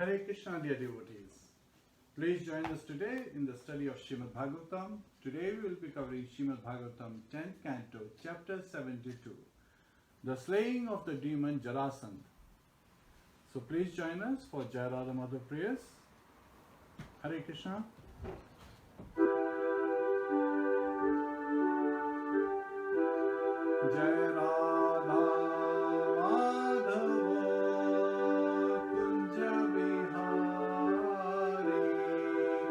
Hare Krishna, dear devotees. Please join us today in the study of Śrīmad-Bhāgavatam. Today we will be covering Śrīmad-Bhāgavatam 10th Canto, chapter 72, the slaying of the demon Jarāsandha. So please join us for Jai Radha Madhav prayers. Hare Krishna. Jai Radha Madhava Kunja Bihari.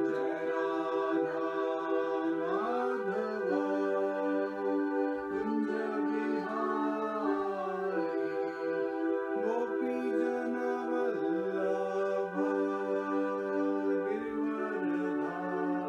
Jai Radha Madhava Kunja Bihari. Gopi Jana Vallabha Girivardhari.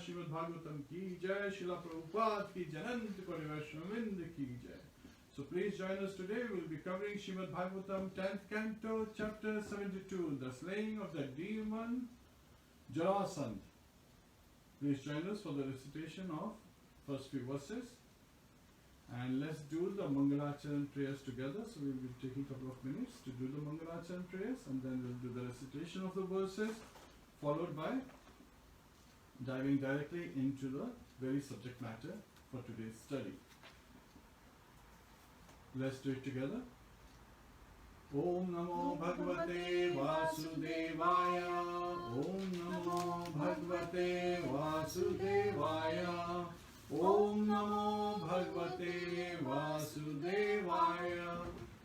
Śrīmad-Bhāgavatam ki jai, Srila Prabhupada ki Janant Kori Vaishnavind ki jai. So please join us today. We will be covering Srimadbhāgavatam 10th Canto, chapter 72, the slaying of the demon Jarāsandha. Please join us for the recitation of first few verses. And let's do the Mangalacharan prayers together. So we will be taking a couple of minutes to do the Mangalacharan prayers, and then we'll do the recitation of the verses, followed by diving directly into the very subject matter for today's study. Let's do it together. Om Namo Bhagavate Vasudevaya. Om Namo Bhagavate Vasudevaya. Om Namo Bhagavate Vasudevaya.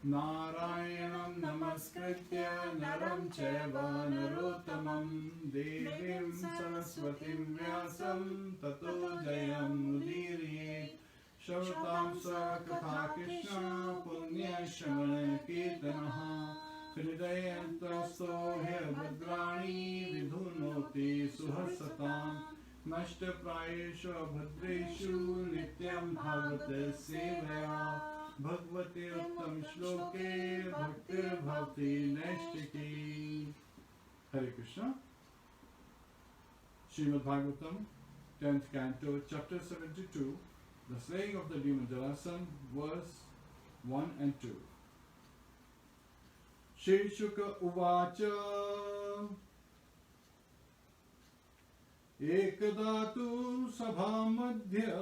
Narayanam Namaskritya Naram Chaiva Narottamam Devim Saraswatim Vyasam Tato Jayam Udiriye Shavatam Sakatha Krishna Punya Shamana Kirtanaha Hridayantasto Herbadrani Vidhunoti Suhasatam Nashta Prayeshu Bhadreshu Nityam Bhavate Sevaya Bhagavate Uttam Shloke Bhaktir Bhavati Naishtiki. Hare Krishna. Śrīmad-Bhāgavatam 10th Canto, chapter 72, the slaying of the demon Jarāsandha, verse 1 and 2. Shri Shuka Uvacha Ekadatu Sabha Madhya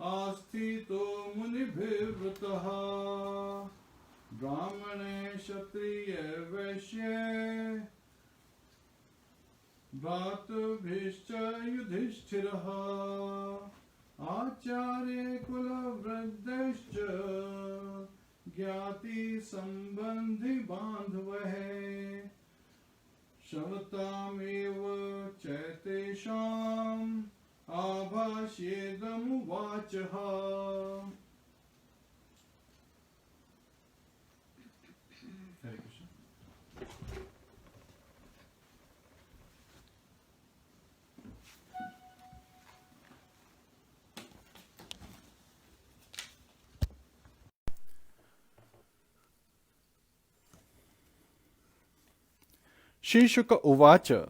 Asthito Munibhirvataha Brahmane Kshatriya Vaishya Bhatubhishcha Yudhishthiraha Acharya Kula Vradescha Gyati Sambandhi Bandhavahe Shavatameva Chaitesham Abhashyedam Vachaha. Hare Krishna. Shri Shuka Uvacha.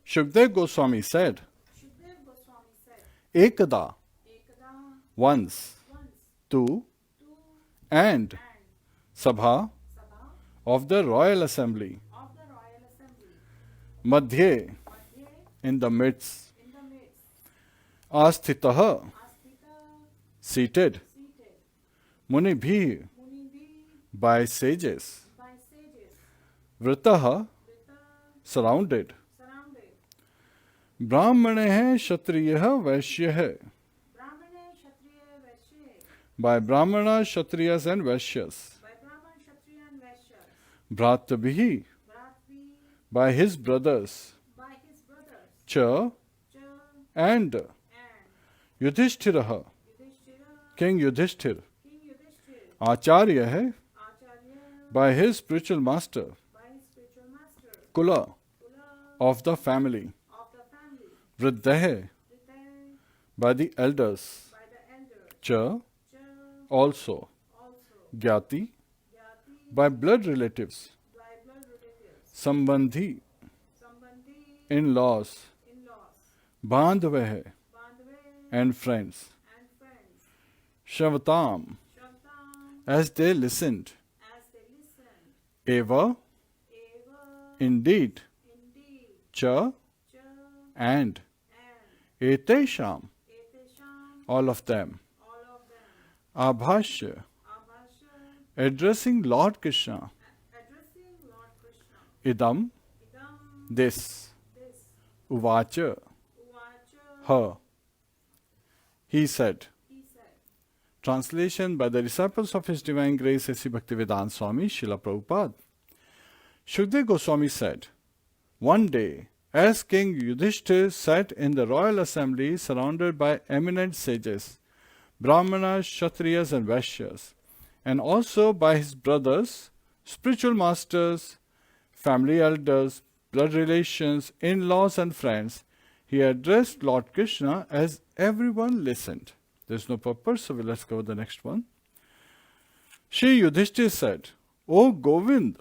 Shukdev Goswami said, Ekada, once, two, and Sabha of the Royal Assembly, Madhye, in the midst, Asthitaha, seated, Munibhi, by sages, Vritaha, surrounded, Brahmane Kshatriya Vaishya, by Brahmana, Kshatriyas and Vaishyas, Bhratabhihi, by his brothers, Cha, and Yudhishthiraha, King Yudhishthir, Acharya, by his spiritual master, Kula, of the family, Vriddha, by the elders, Cha, also, Gyati, by blood relatives, Sambandhi, in-laws, Bandhave, and friends, Shavatam, as they listened, Eva, indeed, Cha, and, Etesham, all of them, Abhashya, addressing Lord Krishna, Idam, this, Uvacha, her, he said. Translation by the disciples of His Divine Grace A.C. Bhaktivedanta Swami Srila Prabhupada. Shukdev Goswami said, one day, as King Yudhishthir sat in the royal assembly surrounded by eminent sages, Brahmanas, Kshatriyas and Vaishyas, and also by his brothers, spiritual masters, family elders, blood relations, in-laws and friends, he addressed Lord Krishna as everyone listened. There's no purpose, so let's cover the next one. Shri Yudhishthir said, O Govind,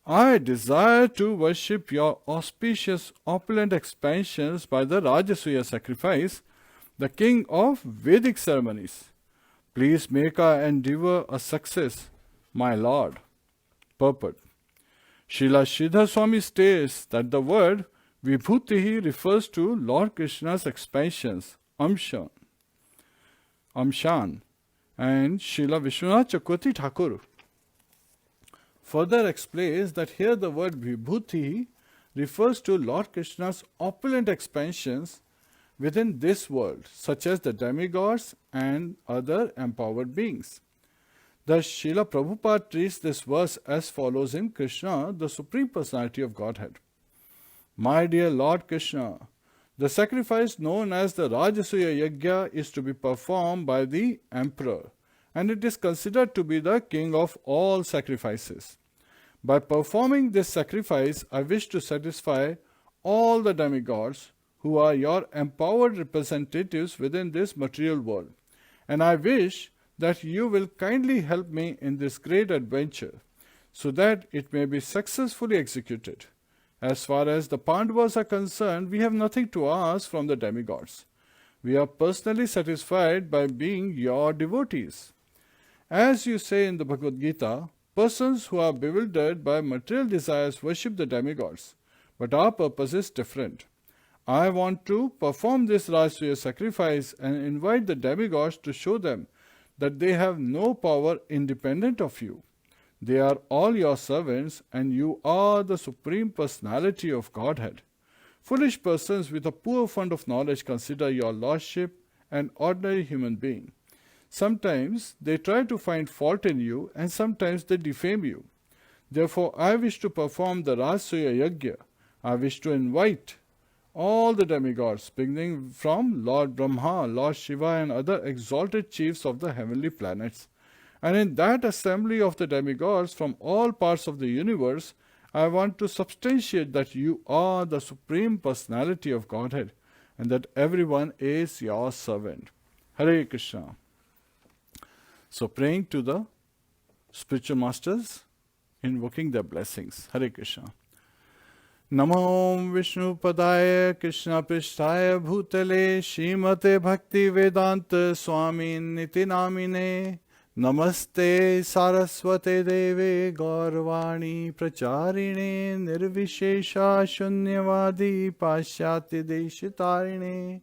I desire to worship your auspicious, opulent expansions by the Rajasuya sacrifice, the king of Vedic ceremonies. Please make our endeavor a success, my Lord. Purport. Srila Sridhar Swami states that the word Vibhutihi refers to Lord Krishna's expansions, Amshan, and Srila Vishwanath Chakravarti Thakur further explains that here the word Vibhuti refers to Lord Krishna's opulent expansions within this world, such as the demigods and other empowered beings. Thus, Srila Prabhupada treats this verse as follows in Krishna, the Supreme Personality of Godhead. My dear Lord Krishna, the sacrifice known as the Rajasuya Yajna is to be performed by the emperor, and it is considered to be the king of all sacrifices. By performing this sacrifice, I wish to satisfy all the demigods who are your empowered representatives within this material world, and I wish that you will kindly help me in this great adventure, so that it may be successfully executed. As far as the Pandavas are concerned, we have nothing to ask from the demigods. We are personally satisfied by being your devotees. As you say in the Bhagavad Gita, persons who are bewildered by material desires worship the demigods, but our purpose is different. I want to perform this Rajasuya sacrifice and invite the demigods to show them that they have no power independent of you. They are all your servants, and you are the Supreme Personality of Godhead. Foolish persons with a poor fund of knowledge consider your lordship an ordinary human being. Sometimes they try to find fault in you, and sometimes they defame you. Therefore, I wish to perform the Rajasuya Yajna. I wish to invite all the demigods, beginning from Lord Brahma, Lord Shiva, and other exalted chiefs of the heavenly planets. And in that assembly of the demigods from all parts of the universe, I want to substantiate that you are the Supreme Personality of Godhead, and that everyone is your servant. Hare Krishna. So praying to the spiritual masters, invoking their blessings. Hare Krishna. Namo Vishnu Padaya Krishna Prishtaya Bhutale Śrīmate Bhakti Vedanta Swami Niti Namine Namaste Saraswate Deve Gaurvani Pracharine Nirvishesha Shunyavadi Pashyati Deshitarine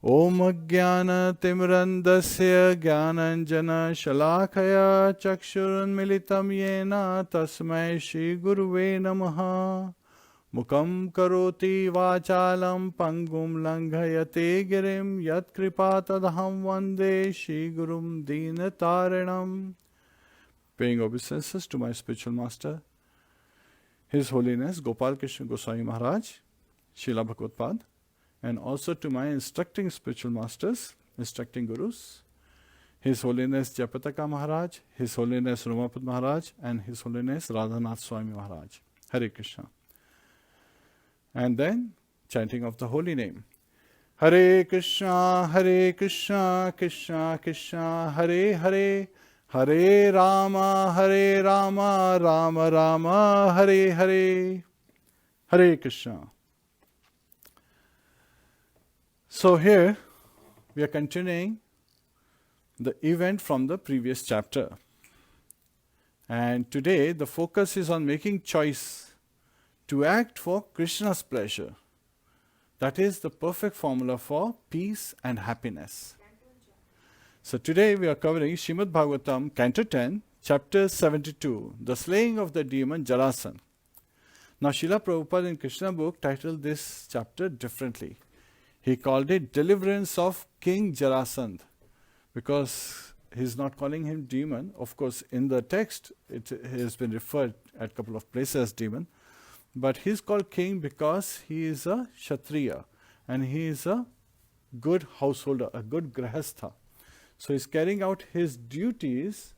Om Jnana Timrandasya Jnananjana Shalakaya Chakshurunmilitam Yena Tasmai Shri Guruve Namaha Mukam Karoti Vachalam Pangum Langhayate Girim Yat Kripatadham Vande Shri Gurum Dinataranam. Paying obeisances to my spiritual master, His Holiness Gopal Krishna Goswami Maharaj, Srila Bhagavad, and also to my instructing spiritual masters, instructing gurus, His Holiness Japataka Maharaj, His Holiness Romapad Maharaj, and His Holiness Radhanath Swami Maharaj. Hare Krishna. And then chanting of the holy name. Hare Krishna, Krishna Krishna, Hare Hare, Hare Rama, Rama Rama, Hare Hare. Hare Krishna. So here we are continuing the event from the previous chapter. And today the focus is on making choice to act for Krishna's pleasure. That is the perfect formula for peace and happiness. So today we are covering Śrīmad-Bhāgavatam, Canto 10, Chapter 72, the slaying of the demon Jarāsandha. Now Srila Prabhupada in Krishna book titled this chapter differently. He called it Deliverance of King Jarāsandha, because he's not calling him demon. Of course, in the text it has been referred at a couple of places as demon. But he's called king because he is a Kshatriya and he is a good householder, a good grahastha. So he's carrying out his duties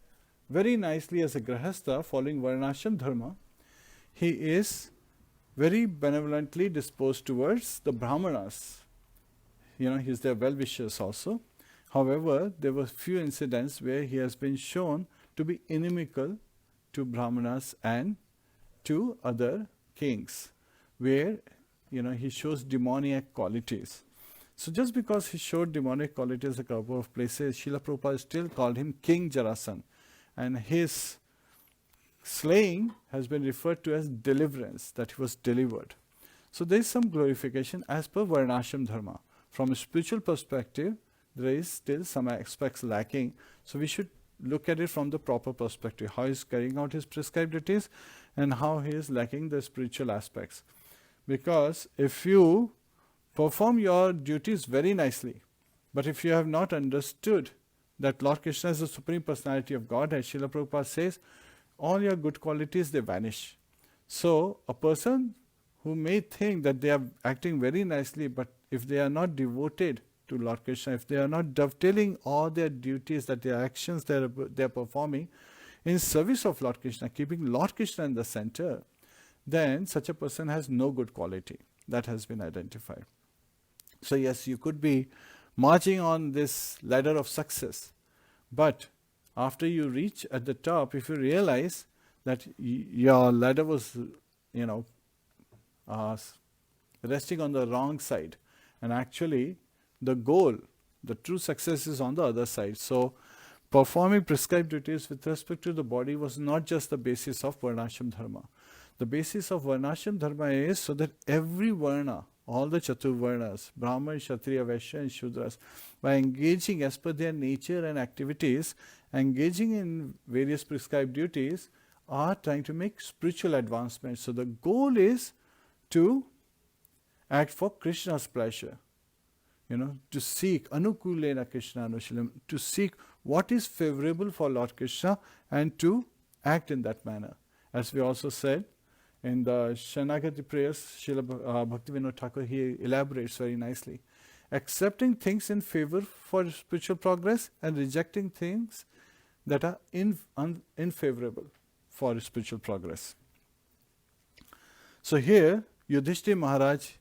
very nicely as a grahastha, following Varnashram Dharma. He is very benevolently disposed towards the Brahmanas. He's their well-wishers also. However, there were few incidents where he has been shown to be inimical to Brahmanas and to other kings, where he shows demoniac qualities. So just because he showed demonic qualities a couple of places, Srila Prabhupada still called him King Jarāsandha, and his slaying has been referred to as deliverance, that he was delivered. So there is some glorification as per Varnashram Dharma. From a spiritual perspective, there is still some aspects lacking. So we should look at it from the proper perspective, how he is carrying out his prescribed duties and how he is lacking the spiritual aspects. Because if you perform your duties very nicely, but if you have not understood that Lord Krishna is the Supreme Personality of Godhead, Srila Prabhupada says, all your good qualities, they vanish. So a person who may think that they are acting very nicely, but if they are not devoted to Lord Krishna, if they are not dovetailing all their duties, that their actions they are performing in service of Lord Krishna, keeping Lord Krishna in the center, then such a person has no good quality. That has been identified. So yes, you could be marching on this ladder of success, but after you reach at the top, if you realize that your ladder was, resting on the wrong side, and actually the goal, the true success is on the other side. So performing prescribed duties with respect to the body was not just the basis of Varnashram Dharma. The basis of Varnashram Dharma is so that every Varna, all the Chaturvarnas, Brahman, Kshatriya, Vaishya and Shudras, by engaging as per their nature and activities, engaging in various prescribed duties, are trying to make spiritual advancement. So the goal is to act for Krishna's pleasure. To seek Anukulena Krishna Anushilam, to seek what is favorable for Lord Krishna and to act in that manner. As we also said in the Shanagati prayers, Srila Bhaktivinoda Thakur, he elaborates very nicely. Accepting things in favor for spiritual progress and rejecting things that are unfavorable for spiritual progress. So here, Yudhishthira Maharaj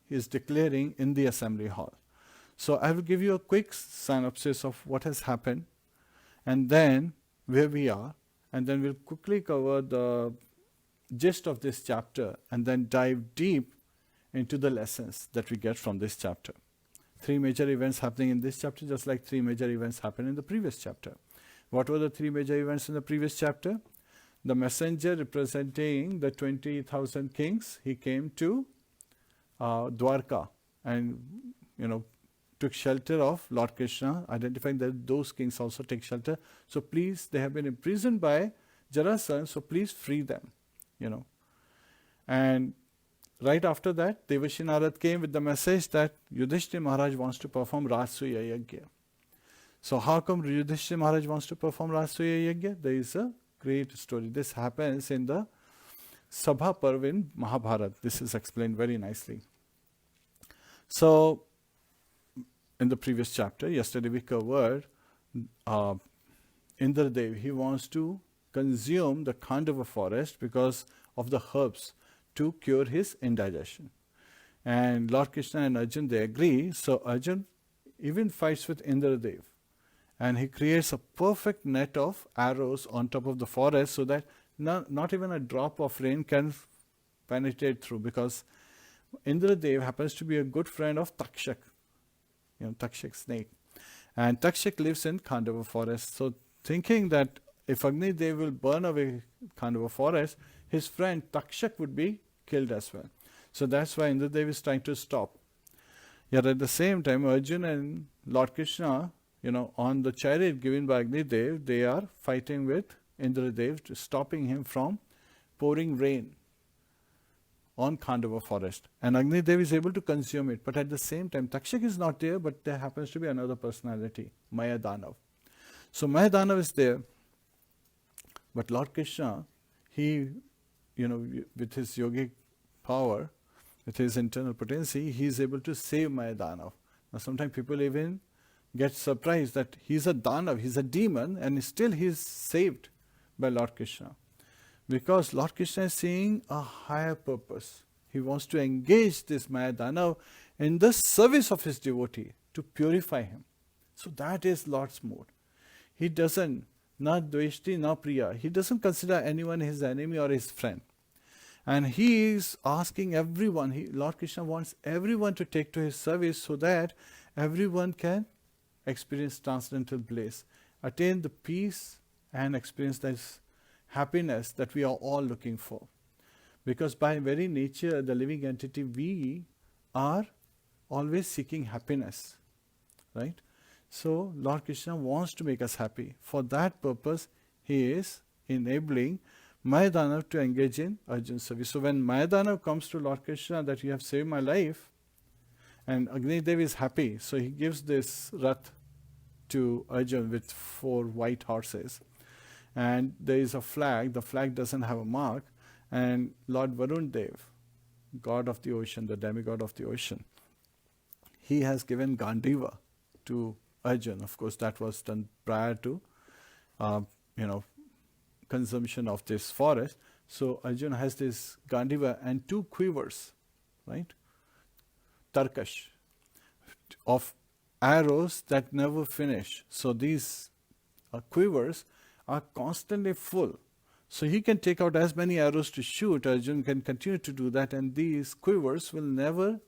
is declaring in the assembly hall. So I will give you a quick synopsis of what has happened and then where we are, and then we'll quickly cover the gist of this chapter and then dive deep into the lessons that we get from this chapter. 3 major events happening in this chapter, just like 3 major events happened in the previous chapter. What were the 3 major events in the previous chapter? The messenger representing the 20,000 kings, he came to Dwarka and took shelter of Lord Krishna, identifying that those kings also take shelter. So please, they have been imprisoned by Jarāsandha, so please free them. And right after that, Devashi Narad came with the message that Yudhishthira Maharaj wants to perform Rajasuya Yajna. So how come Yudhishthira Maharaj wants to perform Rajasuya Yajna? There is a great story. This happens in the Sabha Parv in Mahabharata. This is explained very nicely. So, in the previous chapter, yesterday we covered Indradev. He wants to consume the Khandava forest because of the herbs to cure his indigestion. And Lord Krishna and Arjun, they agree. So Arjun even fights with Indradev. And he creates a perfect net of arrows on top of the forest so that not even a drop of rain can penetrate through, because Indradev happens to be a good friend of Takshak, Takshak snake. And Takshak lives in Khandava forest. So thinking that if Agni Dev will burn away Khandava forest, his friend Takshak would be killed as well. So that's why Indradev is trying to stop. Yet at the same time, Arjun and Lord Krishna, on the chariot given by Agni Dev, they are fighting with Indradev, stopping him from pouring rain on Khandava forest. And Agni Dev is able to consume it. But at the same time, Takshak is not there, but there happens to be another personality, Mayadanav. So Mayadanav is there. But Lord Krishna, he, with his yogic power, with his internal potency, he is able to save Mayadanav. Now sometimes people even get surprised that he's a Danav, he's a demon, and still he is saved by Lord Krishna. Because Lord Krishna is seeing a higher purpose. He wants to engage this Mayadanav in the service of his devotee, to purify him. So that is Lord's mood. He doesn't, na dveshti, na priya. He doesn't consider anyone his enemy or his friend. And he is asking everyone, Lord Krishna wants everyone to take to his service so that everyone can experience transcendental bliss, attain the peace and experience this happiness that we are all looking for. Because by very nature, the living entity, we are always seeking happiness, right? So Lord Krishna wants to make us happy. For that purpose, he is enabling Mayadanav to engage in Arjun's service. So when Mayadanav comes to Lord Krishna that you have saved my life, and Agni Dev is happy, so he gives this rath to Arjun with 4 white horses. And there is a flag, the flag doesn't have a mark, and Lord Varun Dev, god of the ocean, the demigod of the ocean, he has given Gandiva to Arjun. Of course, that was done prior to, consumption of this forest. So Arjun has this Gandiva and 2 quivers, right? Tarkash, of arrows that never finish. So these quivers are constantly full. So he can take out as many arrows to shoot. Arjun can continue to do that, and these quivers will never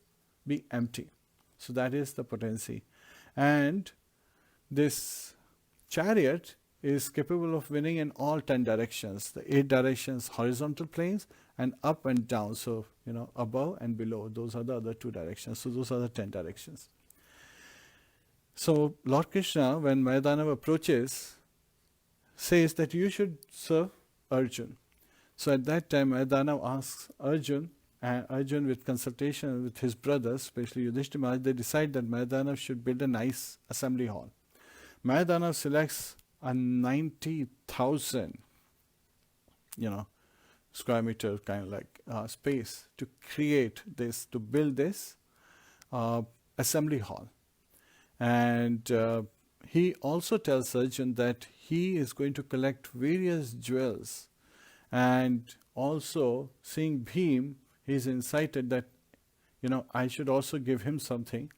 be empty. So that is the potency. And this chariot is capable of winning in all 10 directions. The 8 directions, horizontal planes, and up and down. So, above and below. Those are the other 2 directions. So those are the 10 directions. So Lord Krishna, when Mayadanav approaches, says that you should serve Arjun. So at that time, Mayadanav asks Arjun, and Arjun, with consultation with his brothers, especially Yudhishthira Maharaj, they decide that Mayadanav should build a nice assembly hall. Mayadanav selects a 90,000, square meter kind of like space to create this, to build this assembly hall. And he also tells Arjun that he is going to collect various jewels. And also, seeing Bhim, he is incited that, I should also give him something.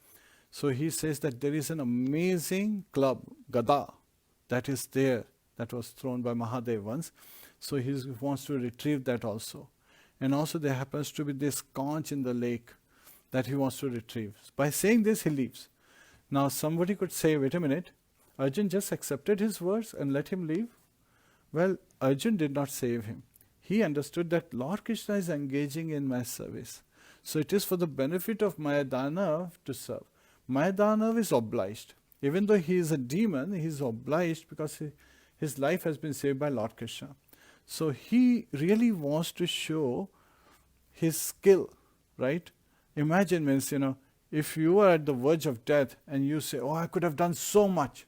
So he says that there is an amazing club, Gada, that is there, that was thrown by Mahadev once. So he wants to retrieve that also. And also there happens to be this conch in the lake that he wants to retrieve. By saying this, he leaves. Now somebody could say, wait a minute, Arjun just accepted his words and let him leave? Well, Arjun did not save him. He understood that Lord Krishna is engaging in my service. So it is for the benefit of Mayadanav to serve. Mayadanav is obliged. Even though he is a demon, he is obliged because his life has been saved by Lord Krishna. So he really wants to show his skill, right? Imagine, means, if you are at the verge of death and you say, oh, I could have done so much,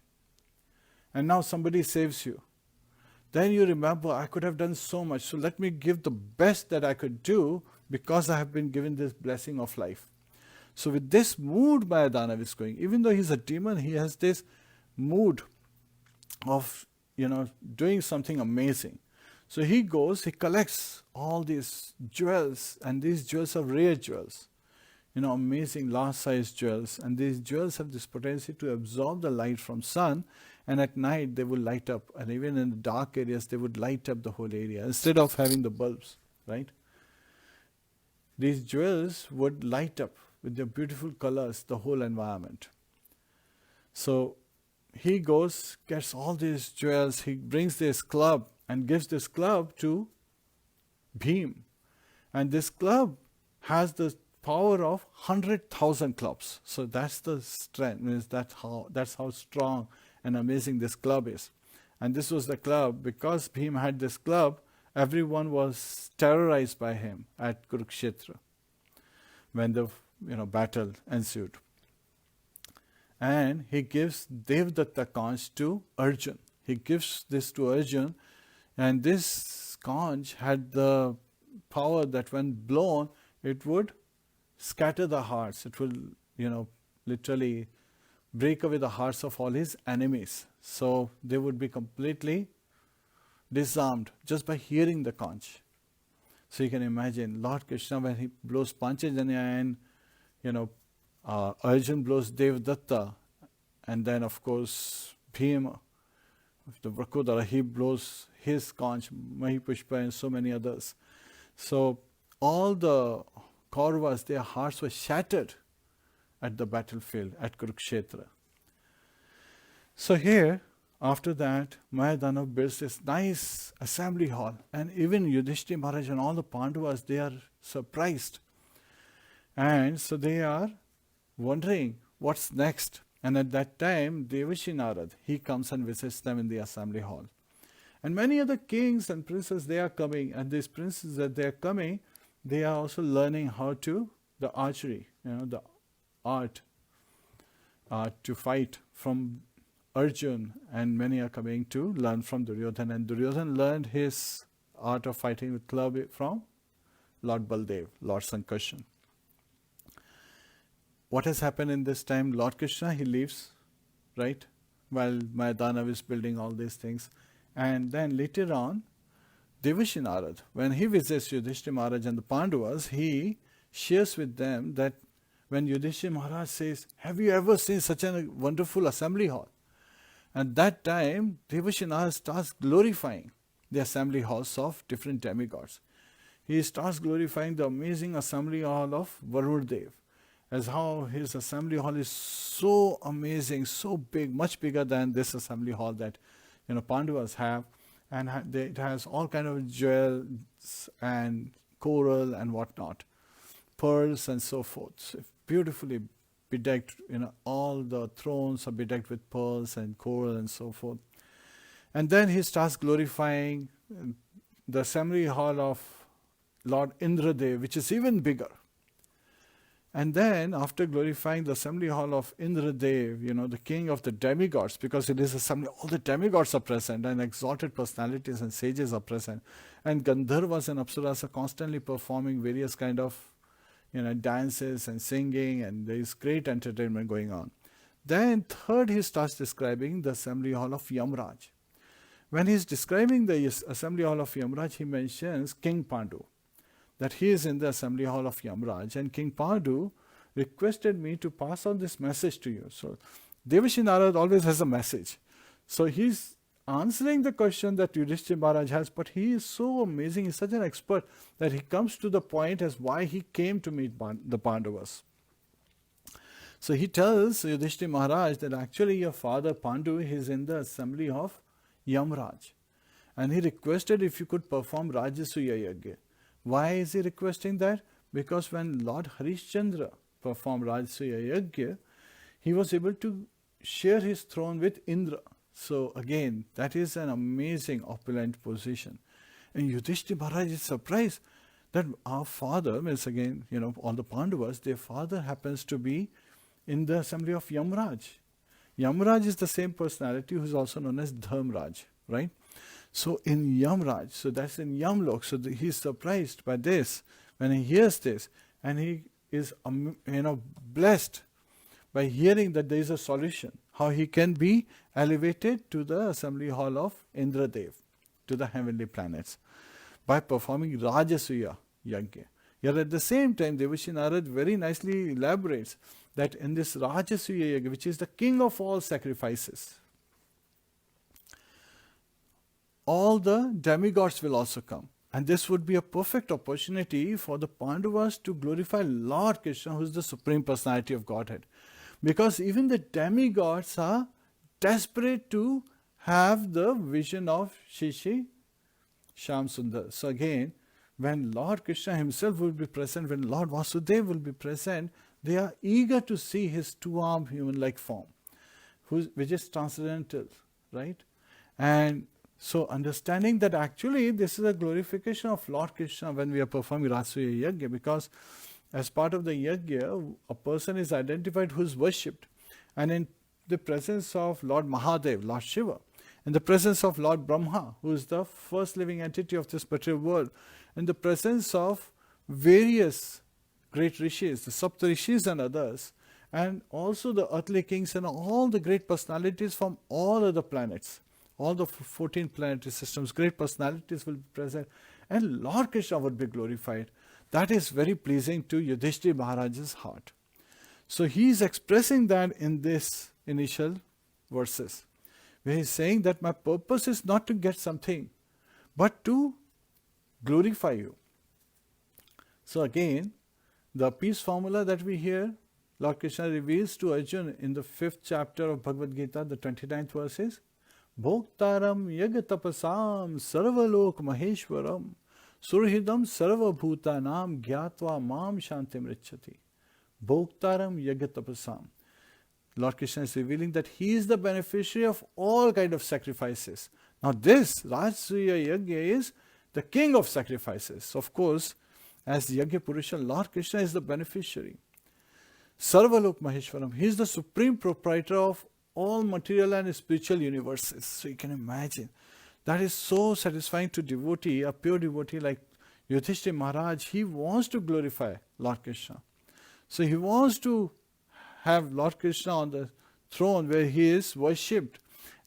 and now somebody saves you. Then you remember, I could have done so much, so let me give the best that I could do because I have been given this blessing of life. So with this mood Mayadanav is going. Even though he's a demon, he has this mood of, doing something amazing. So he goes, he collects all these jewels, and these jewels are rare jewels. Amazing large-sized jewels. And these jewels have this potential to absorb the light from sun, and at night they will light up. And even in the dark areas, they would light up the whole area instead of having the bulbs, right? These jewels would light up with their beautiful colors the whole environment. So he goes, gets all these jewels, he brings this club and gives this club to Bhim. And this club has the power of 100,000 clubs. So that's the strength, means that's how strong and amazing this club is. And this was the club, because Bhim had this club, everyone was terrorized by him at Kurukshetra when the battle ensued. And he gives Devdatta conch to Arjun. He gives this to Arjun, and this conch had the power that when blown, it would scatter the hearts. It will, literally break away the hearts of all his enemies. So they would be completely disarmed just by hearing the conch. So you can imagine Lord Krishna, when he blows Panchajanya, and Arjun blows Devdatta, and then of course Bhima, the Vrakodara, he blows his conch, Mahipushpa, and so many others. So all the Kauravas, their hearts were shattered at the battlefield at Kurukshetra. So here, after that, Mayadanav builds this nice assembly hall, and even Yudhishthira Maharaj and all the Pandavas, they are surprised. And so they are wondering what's next. And at that time, Devashi Narad, he comes and visits them in the assembly hall. And many other kings and princes, they are coming, and these princes that they are coming, they are also learning how to, the archery, the art to fight from Arjun, and many are coming to learn from Duryodhana. And Duryodhana learned his art of fighting with club from Lord Baldev, Lord Sankarshan. What has happened in this time? Lord Krishna, he leaves, right? While Mayadanav is building all these things. And then later on, Devashi Narad, when he visits Yudhishthira Maharaj and the Pandavas, he shares with them that when Yudhishthira Maharaj says, "Have you ever seen such a wonderful assembly hall?" At that time, Devashi Narad starts glorifying the assembly halls of different demigods. He starts glorifying the amazing assembly hall of Varuddev, as how his assembly hall is so amazing, so big, much bigger than this assembly hall that Pandavas have, and it has all kind of jewels and coral and whatnot, pearls and so forth. So beautifully bedecked, all the thrones are bedecked with pearls and coral and so forth. And then he starts glorifying the assembly hall of Lord Indradev, which is even bigger. And then, after glorifying the assembly hall of Indradev, the king of the demigods, because it is assembly, all the demigods are present, and exalted personalities and sages are present. And Gandharvas and Apsaras are constantly performing various kind of, dances and singing, and there is great entertainment going on. Then, third, he starts describing the assembly hall of Yamraj. When he is describing the assembly hall of Yamraj, he mentions King Pandu, that he is in the assembly hall of Yamraj, and King Pandu requested me to pass on this message to you. So Devashi Narad always has a message. So he's answering the question that Yudhishthira Maharaj has, but he is so amazing, he's such an expert that he comes to the point as why he came to meet the Pandavas. So he tells Yudhishthira Maharaj that actually your father Pandu is in the assembly of Yamraj, and he requested if you could perform Rajasuya Yajna. Why is he requesting that? Because when Lord Harishchandra performed Rajasuya Yajna, he was able to share his throne with Indra. So again, that is an amazing opulent position. And Yudhishthira Maharaj is surprised that our father, means again, all the Pandavas, their father happens to be in the assembly of Yamraj. Yamraj is the same personality who is also known as Dharmraj, right? So in Yamraj, so that's in Yamlok. So he's surprised by this when he hears this, and he is blessed by hearing that there is a solution, how he can be elevated to the assembly hall of Indradev, to the heavenly planets, by performing Rajasuya Yajna. Yet at the same time, Devashi Narad very nicely elaborates that in this Rajasuya Yajna, which is the king of all sacrifices, all the demigods will also come. And this would be a perfect opportunity for the Pandavas to glorify Lord Krishna, who is the Supreme Personality of Godhead. Because even the demigods are desperate to have the vision of Shri Shyam Sundar. So again, when Lord Krishna himself will be present, when Lord Vasudeva will be present, they are eager to see his two-armed human-like form, which is transcendental, right? And so understanding that actually this is a glorification of Lord Krishna when we are performing Rasuya Yajna, because as part of the Yajna, a person is identified who is worshipped. And in the presence of Lord Mahadev, Lord Shiva, in the presence of Lord Brahma, who is the first living entity of this material world, in the presence of various great rishis, the Sapta Rishis and others, and also the earthly kings and all the great personalities from all other planets, all the 14 planetary systems, great personalities will be present, and Lord Krishna would be glorified. That is very pleasing to Yudhishthira Maharaj's heart. So he is expressing that in this initial verses, where he is saying that my purpose is not to get something, but to glorify you. So again, the peace formula that we hear, Lord Krishna reveals to Arjuna in the 5th chapter of Bhagavad Gita, the 29th verse is, Bhoktaram yagatapasam sarvalok maheshwaram surhidam sarvabhutanam gyatva mam shantim richati. Bhoktaram yagatapasam. Lord Krishna is revealing that he is the beneficiary of all kind of sacrifices. Now this Rajasuya Yajna is the king of sacrifices. Of course, as the Yajna Purusha, Lord Krishna is the beneficiary. Sarvalok Maheshwaram, he is the supreme proprietor of all material and spiritual universes. So you can imagine. That is so satisfying to devotee, a pure devotee like Yudhishthira Maharaj. He wants to glorify Lord Krishna. So he wants to have Lord Krishna on the throne where he is worshipped.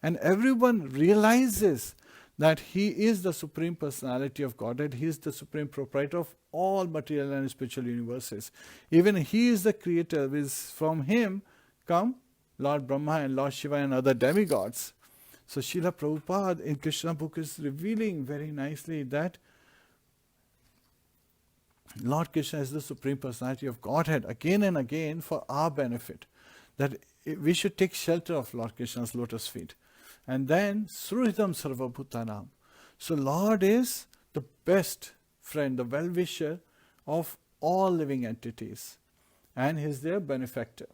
And everyone realizes that he is the Supreme Personality of Godhead. He is the supreme proprietor of all material and spiritual universes. Even he is the creator. From him come Lord Brahma and Lord Shiva and other demigods. So Srila Prabhupada in Krishna book is revealing very nicely that Lord Krishna is the Supreme Personality of Godhead again and again for our benefit. That we should take shelter of Lord Krishna's lotus feet. And then Suhridam Sarvabhutanam. So Lord is the best friend, the well-wisher of all living entities. And he is their benefactor.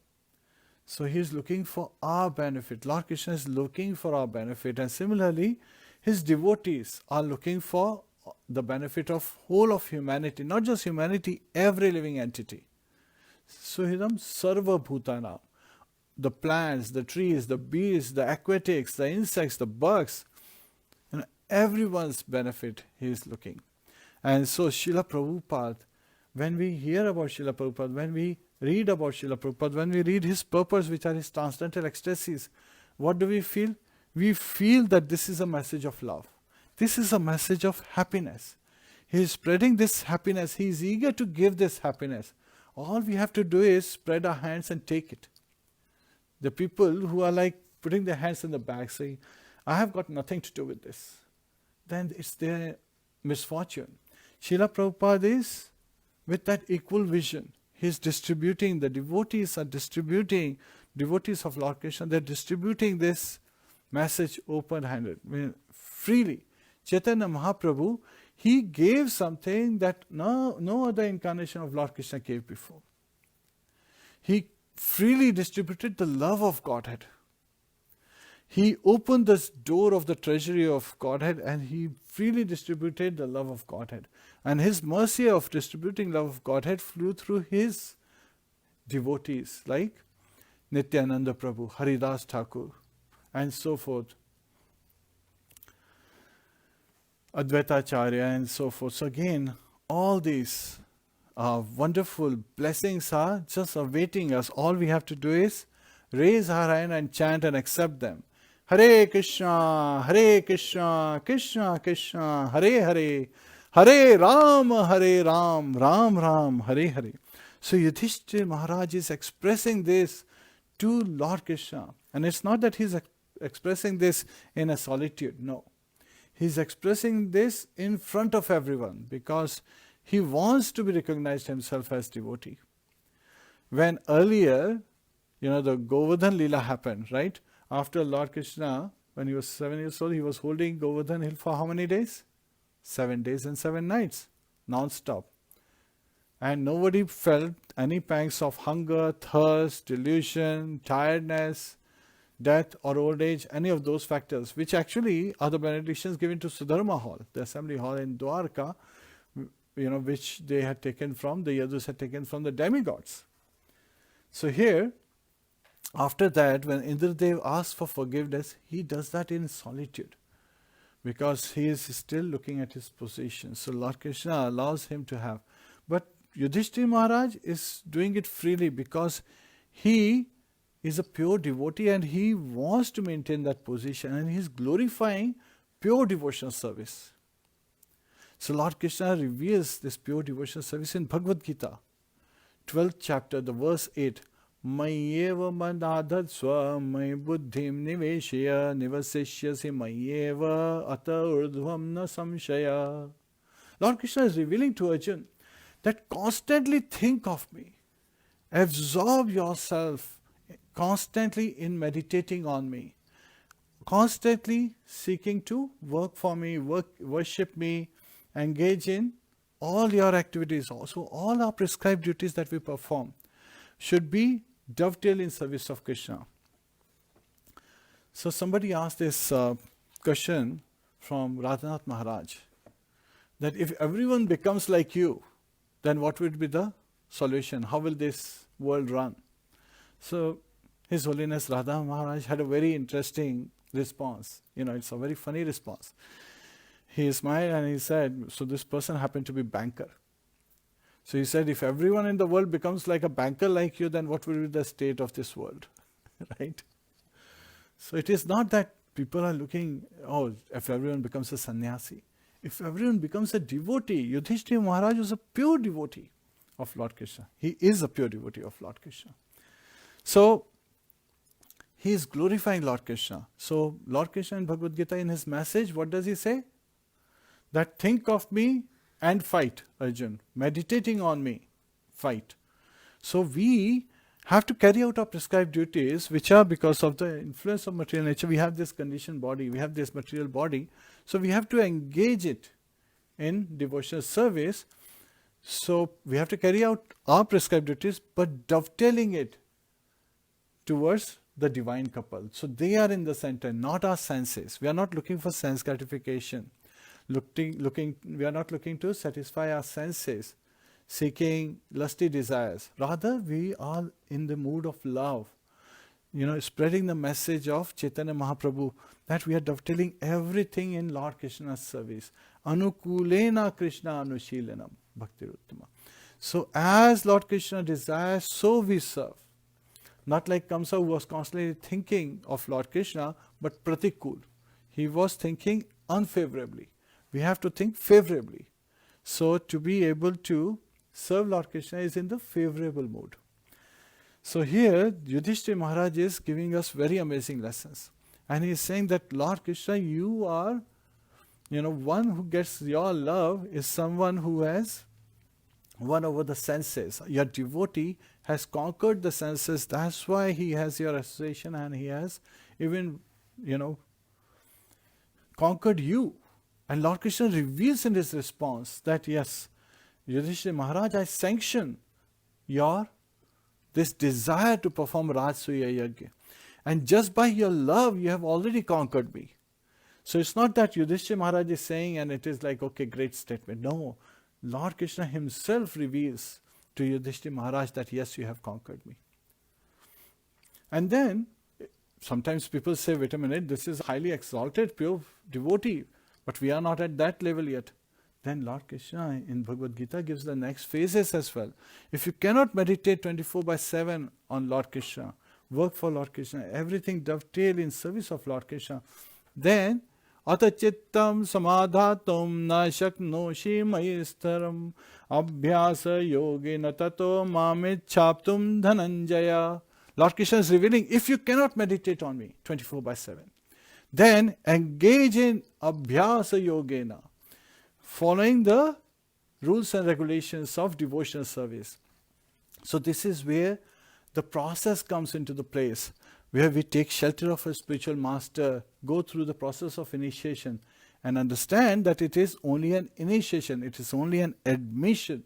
So he is looking for our benefit. Lord Krishna is looking for our benefit. And similarly, his devotees are looking for the benefit of whole of humanity. Not just humanity, every living entity. Suhridam Sarva Bhutana. The plants, the trees, the beasts, the aquatics, the insects, the bugs. And everyone's benefit he is looking. And so Srila Prabhupada, when we hear about Srila Prabhupada, when we read about Srila Prabhupada, when we read his purpose, which are his transcendental ecstasies, what do we feel? We feel that this is a message of love. This is a message of happiness. He is spreading this happiness. He is eager to give this happiness. All we have to do is spread our hands and take it. The people who are like putting their hands in the bag saying, I have got nothing to do with this, then it's their misfortune. Srila Prabhupada is with that equal vision. He is distributing, the devotees are distributing, devotees of Lord Krishna, they are distributing this message open-handed, freely. Chaitanya Mahaprabhu, he gave something that no other incarnation of Lord Krishna gave before. He freely distributed the love of Godhead. He opened this door of the treasury of Godhead and he freely distributed the love of Godhead. And his mercy of distributing love of Godhead flew through his devotees like Nityananda Prabhu, Haridas Thakur, and so forth. Advaita Acharya and so forth. So again, all these wonderful blessings are just awaiting us. All we have to do is raise our hand and chant and accept them. Hare Krishna, Krishna Krishna, Hare Hare, Hare Ram, Ram Ram, Hare Hare. So Yudhishthira Maharaj is expressing this to Lord Krishna. And it's not that he's expressing this in a solitude, no. He's expressing this in front of everyone because he wants to be recognized himself as devotee. When earlier, the Govardhan Leela happened, right? After Lord Krishna, when he was 7 years old, he was holding Govardhan Hill for how many days? 7 days and 7 nights, non-stop. And nobody felt any pangs of hunger, thirst, delusion, tiredness, death or old age, any of those factors, which actually are the benedictions given to Sudharma Hall, the assembly hall in Dwarka, which they had taken from, the Yadus had taken from the demigods. So here, after that, when Indradev asks for forgiveness, he does that in solitude because he is still looking at his position. So Lord Krishna allows him to have. But Yudhishthira Maharaj is doing it freely because he is a pure devotee and he wants to maintain that position and he is glorifying pure devotional service. So Lord Krishna reveals this pure devotional service in Bhagavad Gita, 12th chapter, the verse 8. Mayyeva manadhatsva may buddhim niveshya nivasishyasi mayyeva ata urdhvam na samshaya. Lord Krishna is revealing to Arjuna that constantly think of me, absorb yourself constantly in meditating on me, constantly seeking to work for me, worship me, engage in all your activities also. All our prescribed duties that we perform should be dovetail in service of Krishna. So somebody asked this question from Radhanath Maharaj, that if everyone becomes like you, then what would be the solution? How will this world run? So His Holiness Radha Maharaj had a very interesting response. It's a very funny response. He smiled and he said, so this person happened to be banker. So he said, if everyone in the world becomes like a banker like you, then what will be the state of this world? Right? So it is not that people are looking, if everyone becomes a sannyasi. If everyone becomes a devotee, Yudhishthira Maharaj was a pure devotee of Lord Krishna. He is a pure devotee of Lord Krishna. So he is glorifying Lord Krishna. So Lord Krishna in Bhagavad Gita, in his message, what does he say? That think of me and fight, Arjun. Meditating on me, fight. So we have to carry out our prescribed duties, which are because of the influence of material nature. We have this conditioned body, we have this material body. So we have to engage it in devotional service. So we have to carry out our prescribed duties, but dovetailing it towards the divine couple. So they are in the center, not our senses. We are not looking for sense gratification. We are not looking to satisfy our senses, seeking lusty desires. Rather, we are in the mood of love, spreading the message of Chaitanya Mahaprabhu, that we are dovetailing everything in Lord Krishna's service. Anukulena Krishna Anushilanam Bhakti Uttama. So as Lord Krishna desires, so we serve. Not like Kamsa, who was constantly thinking of Lord Krishna, but pratikul. He was thinking unfavorably. We have to think favorably. So to be able to serve Lord Krishna is in the favorable mood. So here Yudhishthira Maharaj is giving us very amazing lessons. And he is saying that Lord Krishna, you are, one who gets your love is someone who has won over the senses. Your devotee has conquered the senses. That's why he has your association and he has even, conquered you. And Lord Krishna reveals in his response that yes, Yudhishthira Maharaj, I sanction this desire to perform Rajasuya Yajna. And just by your love, you have already conquered me. So it's not that Yudhishthira Maharaj is saying and it is like, okay, great statement. No, Lord Krishna himself reveals to Yudhishthira Maharaj that yes, you have conquered me. And then, sometimes people say, wait a minute, this is highly exalted, pure devotee. But we are not at that level yet. then Lord Krishna in Bhagavad Gita gives the next phases as well. If you cannot meditate 24/7 on Lord Krishna, work for Lord Krishna, everything dovetail in service of Lord Krishna, then atachittam samadhatum na shaknoshi mayistaram abhyasa yogena tato mamichhaptum dhananjaya. Lord Krishna is revealing, if you cannot meditate on me 24/7, then engage in abhyasa yogena, following the rules and regulations of devotional service. So this is where the process comes into the place, where we take shelter of a spiritual master, go through the process of initiation, and understand that it is only an initiation, it is only an admission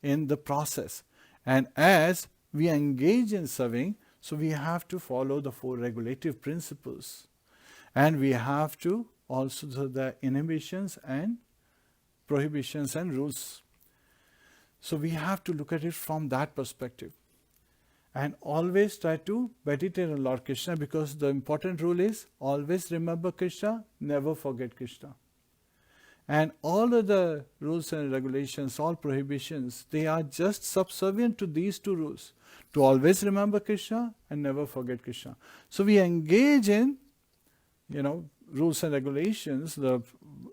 in the process. And as we engage in serving, so we have to follow the 4 regulative principles. And we have to also the inhibitions and prohibitions and rules. So we have to look at it from that perspective. And always try to meditate on Lord Krishna, because the important rule is always remember Krishna, never forget Krishna. And all of the rules and regulations, all prohibitions, they are just subservient to these 2 rules. To always remember Krishna and never forget Krishna. So we engage in, rules and regulations,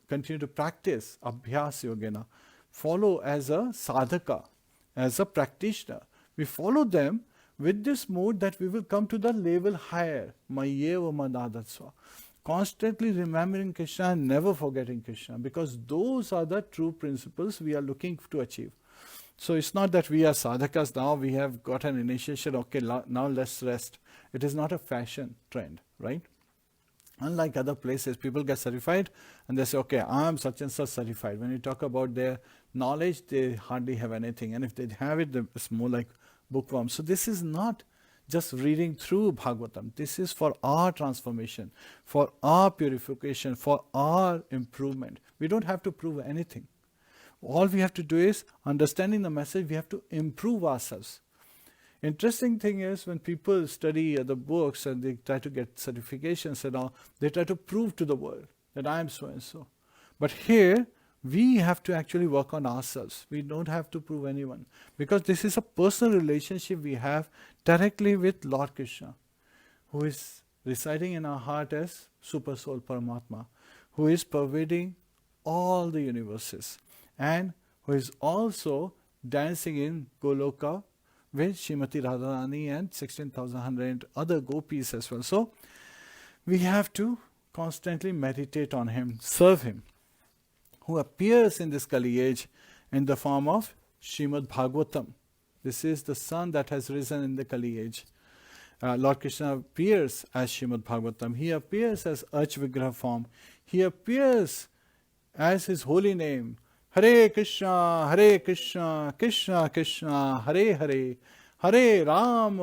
continue to practice, abhyas yogena, follow as a sadhaka, as a practitioner. We follow them with this mood that we will come to the level higher, mayeva madadatsva. Constantly remembering Krishna and never forgetting Krishna, because those are the true principles we are looking to achieve. So it's not that we are sadhakas now, we have got an initiation, okay, now let's rest. It is not a fashion trend, right? Unlike other places, people get certified and they say, okay, I am such and such certified. When you talk about their knowledge, they hardly have anything. And if they have it, it's more like bookworm. So this is not just reading through Bhagavatam. This is for our transformation, for our purification, for our improvement. We don't have to prove anything. All we have to do is, understanding the message, we have to improve ourselves. Interesting thing is, when people study the books and they try to get certifications and all, they try to prove to the world that I am so and so. But here, we have to actually work on ourselves. We don't have to prove anyone. Because this is a personal relationship we have directly with Lord Krishna, who is residing in our heart as Super Soul Paramatma, who is pervading all the universes, and who is also dancing in Goloka with Srimati Radharani and 16,100 other gopis as well. So, we have to constantly meditate on him, serve him, who appears in this Kali age in the form of Śrīmad-Bhāgavatam. This is the sun that has risen in the Kali age. Lord Krishna appears as Śrīmad-Bhāgavatam. He appears as Arch Vigraha form. He appears as his holy name. Hare Krishna, Krishna Krishna, Hare Hare, Hare Ram,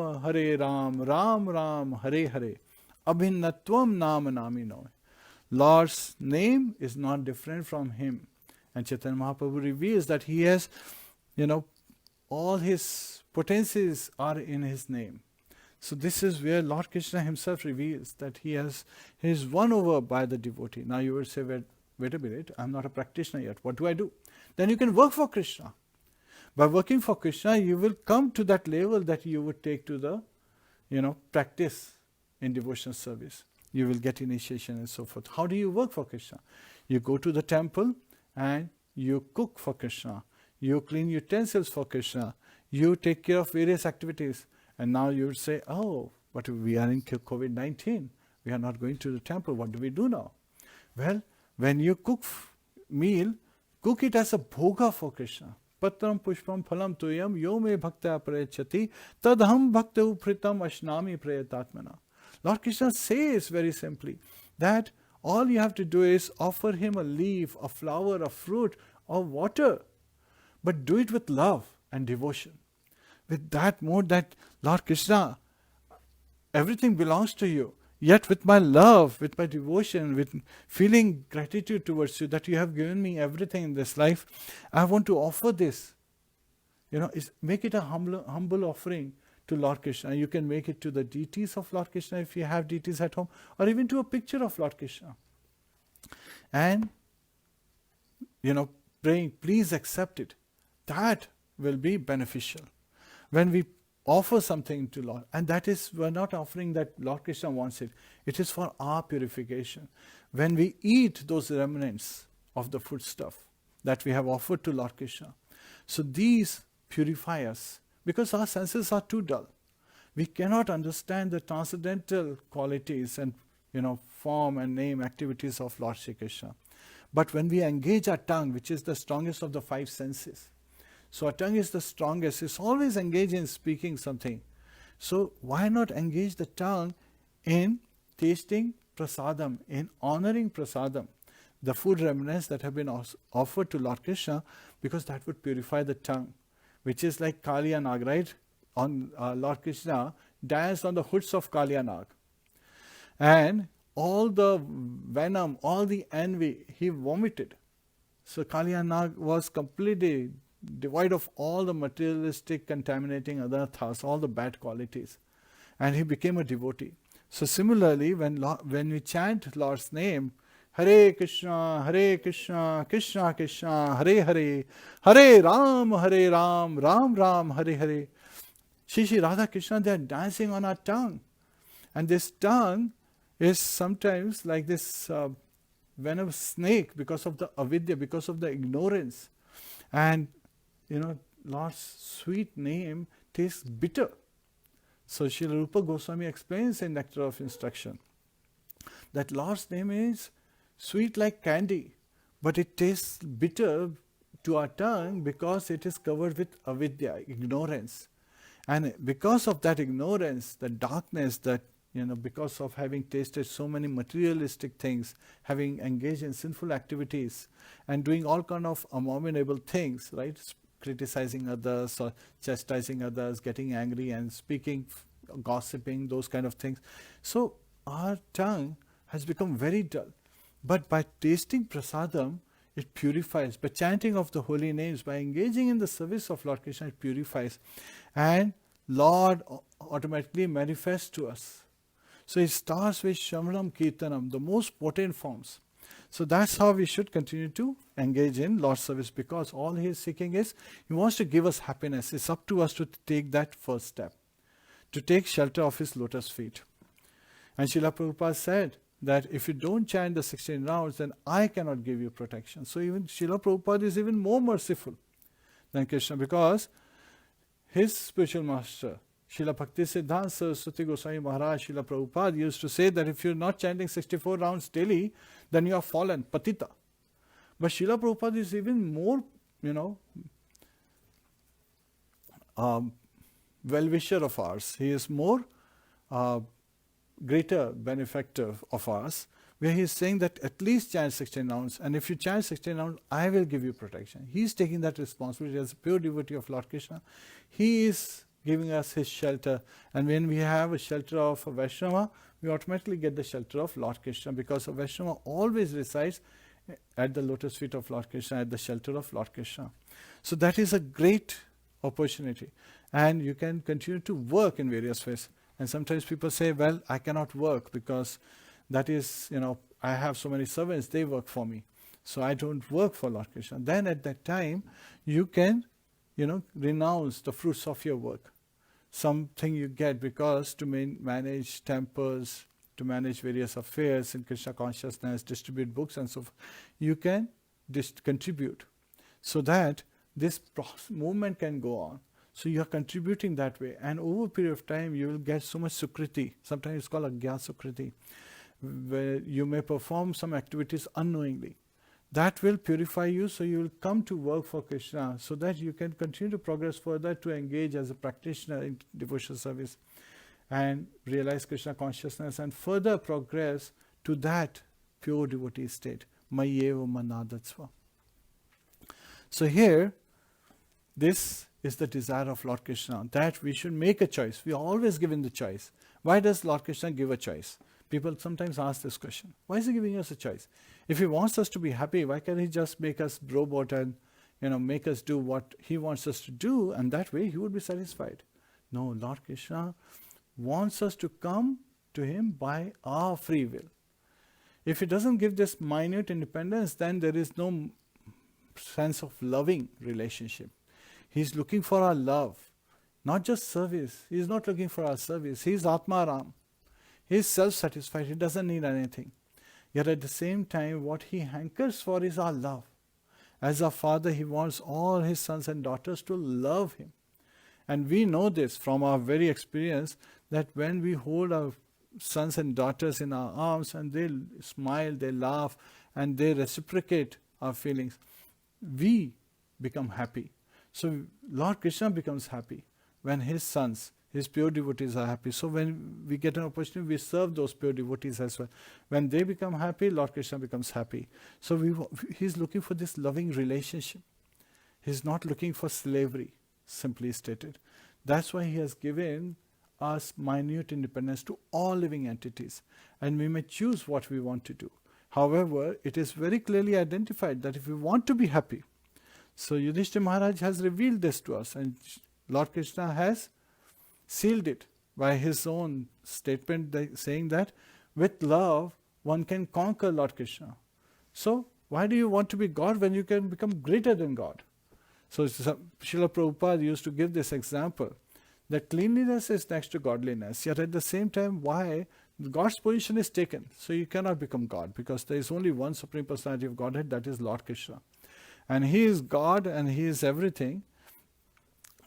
Ram Ram, Hare Hare. Abhinnatvam nama namino. Lord's name is not different from him. And Chaitanya Mahaprabhu reveals that he has, all his potencies are in his name. So this is where Lord Krishna himself reveals that he is won over by the devotee. Now you will say, wait a minute, I'm not a practitioner yet. What do I do? Then you can work for Krishna. By working for Krishna, you will come to that level that you would take to the, practice in devotional service. You will get initiation and so forth. How do you work for Krishna? You go to the temple and you cook for Krishna. You clean utensils for Krishna. You take care of various activities. And now you would say, oh, but we are in COVID-19. We are not going to the temple. What do we do now? Well, when you cook meal, cook it as a bhoga for Krishna. Patram pushpam phalam tuyam yo me bhakta prayachati tadham bhakta upritam ashnami prayatatmana. Lord Krishna says very simply that all you have to do is offer him a leaf, a flower, a fruit, or water. But do it with love and devotion. With that mode that, Lord Krishna, everything belongs to you. Yet with my love, with my devotion, with feeling gratitude towards you that you have given me everything in this life, I want to offer this. Make it a humble offering to Lord Krishna. You can make it to the deities of Lord Krishna if you have deities at home, or even to a picture of Lord Krishna. And, praying, please accept it. That will be beneficial. When we offer something to Lord, and that is, we're not offering that Lord Krishna wants it. It is for our purification. When we eat those remnants of the foodstuff that we have offered to Lord Krishna, so these purify us, because our senses are too dull. We cannot understand the transcendental qualities and form and name activities of Lord Shri Krishna. But when we engage our tongue, which is the strongest of the five senses, so our tongue is the strongest, it's always engaged in speaking something. So why not engage the tongue in tasting prasadam, in honoring prasadam, the food remnants that have been offered to Lord Krishna, because that would purify the tongue, which is like Kaliya Nag, right? On Lord Krishna danced on the hoods of Kaliya Nag. And all the venom, all the envy, he vomited. So Kaliya Nag was completely devoid of all the materialistic, contaminating anarthas, all the bad qualities. And he became a devotee. So similarly, when we chant Lord's name, Hare Krishna, Krishna Krishna, Hare Hare, Hare Ram, Ram Ram, Hare Hare. Shri Radha Krishna, they are dancing on our tongue. And this tongue is sometimes like this venomous snake because of the avidya, because of the ignorance. And Lord's sweet name tastes bitter. So Srila Rupa Goswami explains in Nectar of Instruction that Lord's name is sweet like candy, but it tastes bitter to our tongue because it is covered with avidya, ignorance. And because of that ignorance, the darkness that, because of having tasted so many materialistic things, having engaged in sinful activities, and doing all kind of abominable things, right? Criticizing others or chastising others, getting angry and speaking, gossiping, those kind of things. So our tongue has become very dull. But by tasting prasadam, it purifies. By chanting of the holy names, by engaging in the service of Lord Krishna, it purifies. And Lord automatically manifests to us. So it starts with Shamaram Kirtanam, the most potent forms. So that's how we should continue to engage in Lord's service, because all he is seeking is, he wants to give us happiness. It's up to us to take that first step, to take shelter of his lotus feet. And Srila Prabhupada said that if you don't chant the 16 rounds, then I cannot give you protection. So even Srila Prabhupada is even more merciful than Krishna, because his spiritual master, Srila Bhakti Siddhanta Saraswati Goswami Maharaj, Srila Prabhupada used to say that if you're not chanting 64 rounds daily, then you are fallen, patita. But Srila Prabhupada is even more, well-wisher of ours. He is more greater benefactor of ours, where he is saying that at least chant 16 rounds, and if you chant 16 rounds, I will give you protection. He is taking that responsibility as a pure devotee of Lord Krishna. He is giving us his shelter, and when we have a shelter of a Vaishnava, we automatically get the shelter of Lord Krishna, because a Vaishnava always resides at the lotus feet of Lord Krishna, at the shelter of Lord Krishna. So that is a great opportunity, and you can continue to work in various ways. And sometimes people say, well, I cannot work because that is, I have so many servants, they work for me, so I don't work for Lord Krishna. Then at that time, you can, renounce the fruits of your work. Something you get, because to manage temples, to manage various affairs in Krishna consciousness, distribute books and so forth, you can contribute so that this movement can go on. So you are contributing that way, and over a period of time you will get so much sukriti. Sometimes it's called agya sukriti, where you may perform some activities unknowingly. That will purify you, so you will come to work for Krishna, so that you can continue to progress further, to engage as a practitioner in devotional service and realize Krishna consciousness, and further progress to that pure devotee state. Mayeva manadatsva. So here, this is the desire of Lord Krishna, that we should make a choice. We are always given the choice. Why does Lord Krishna give a choice? People sometimes ask this question. Why is he giving us a choice? If he wants us to be happy, why can't he just make us robot and make us do what he wants us to do, and that way he would be satisfied? No, Lord Krishna wants us to come to him by our free will. If he doesn't give this minute independence, then there is no sense of loving relationship. He's looking for our love, not just service. He's not looking for our service. He's Atmaram. He's self-satisfied. He doesn't need anything. Yet at the same time, what he hankers for is our love. As a father, he wants all his sons and daughters to love him. And we know this from our very experience, that when we hold our sons and daughters in our arms and they smile, they laugh, and they reciprocate our feelings, we become happy. So Lord Krishna becomes happy when his sons, his pure devotees are happy. So when we get an opportunity, we serve those pure devotees as well. When they become happy, Lord Krishna becomes happy. So he's looking for this loving relationship. He's not looking for slavery, simply stated. That's why he has given us minute independence to all living entities. And we may choose what we want to do. However, it is very clearly identified that if we want to be happy, so Yudhishthira Maharaj has revealed this to us, and Lord Krishna has sealed it by his own statement, saying that with love one can conquer Lord Krishna. So why do you want to be God when you can become greater than God? So Srila Prabhupada used to give this example, that cleanliness is next to godliness, yet at the same time, why? God's position is taken, so you cannot become God, because there is only one Supreme Personality of Godhead, that is Lord Krishna. And he is God and he is everything.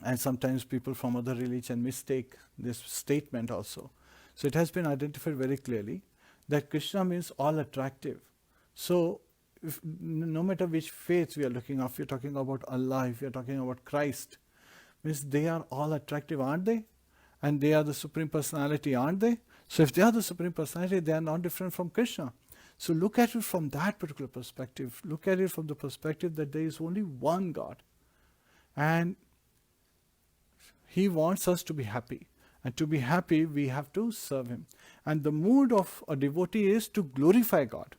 And sometimes people from other religion mistake this statement also. So it has been identified very clearly that Krishna means all attractive. So no matter which faith we are looking at, if we are talking about Allah, if we are talking about Christ, means they are all attractive, aren't they? And they are the Supreme Personality, aren't they? So if they are the Supreme Personality, they are not different from Krishna. So look at it from that particular perspective. Look at it from the perspective that there is only one God. And he wants us to be happy. And to be happy, we have to serve him. And the mood of a devotee is to glorify God.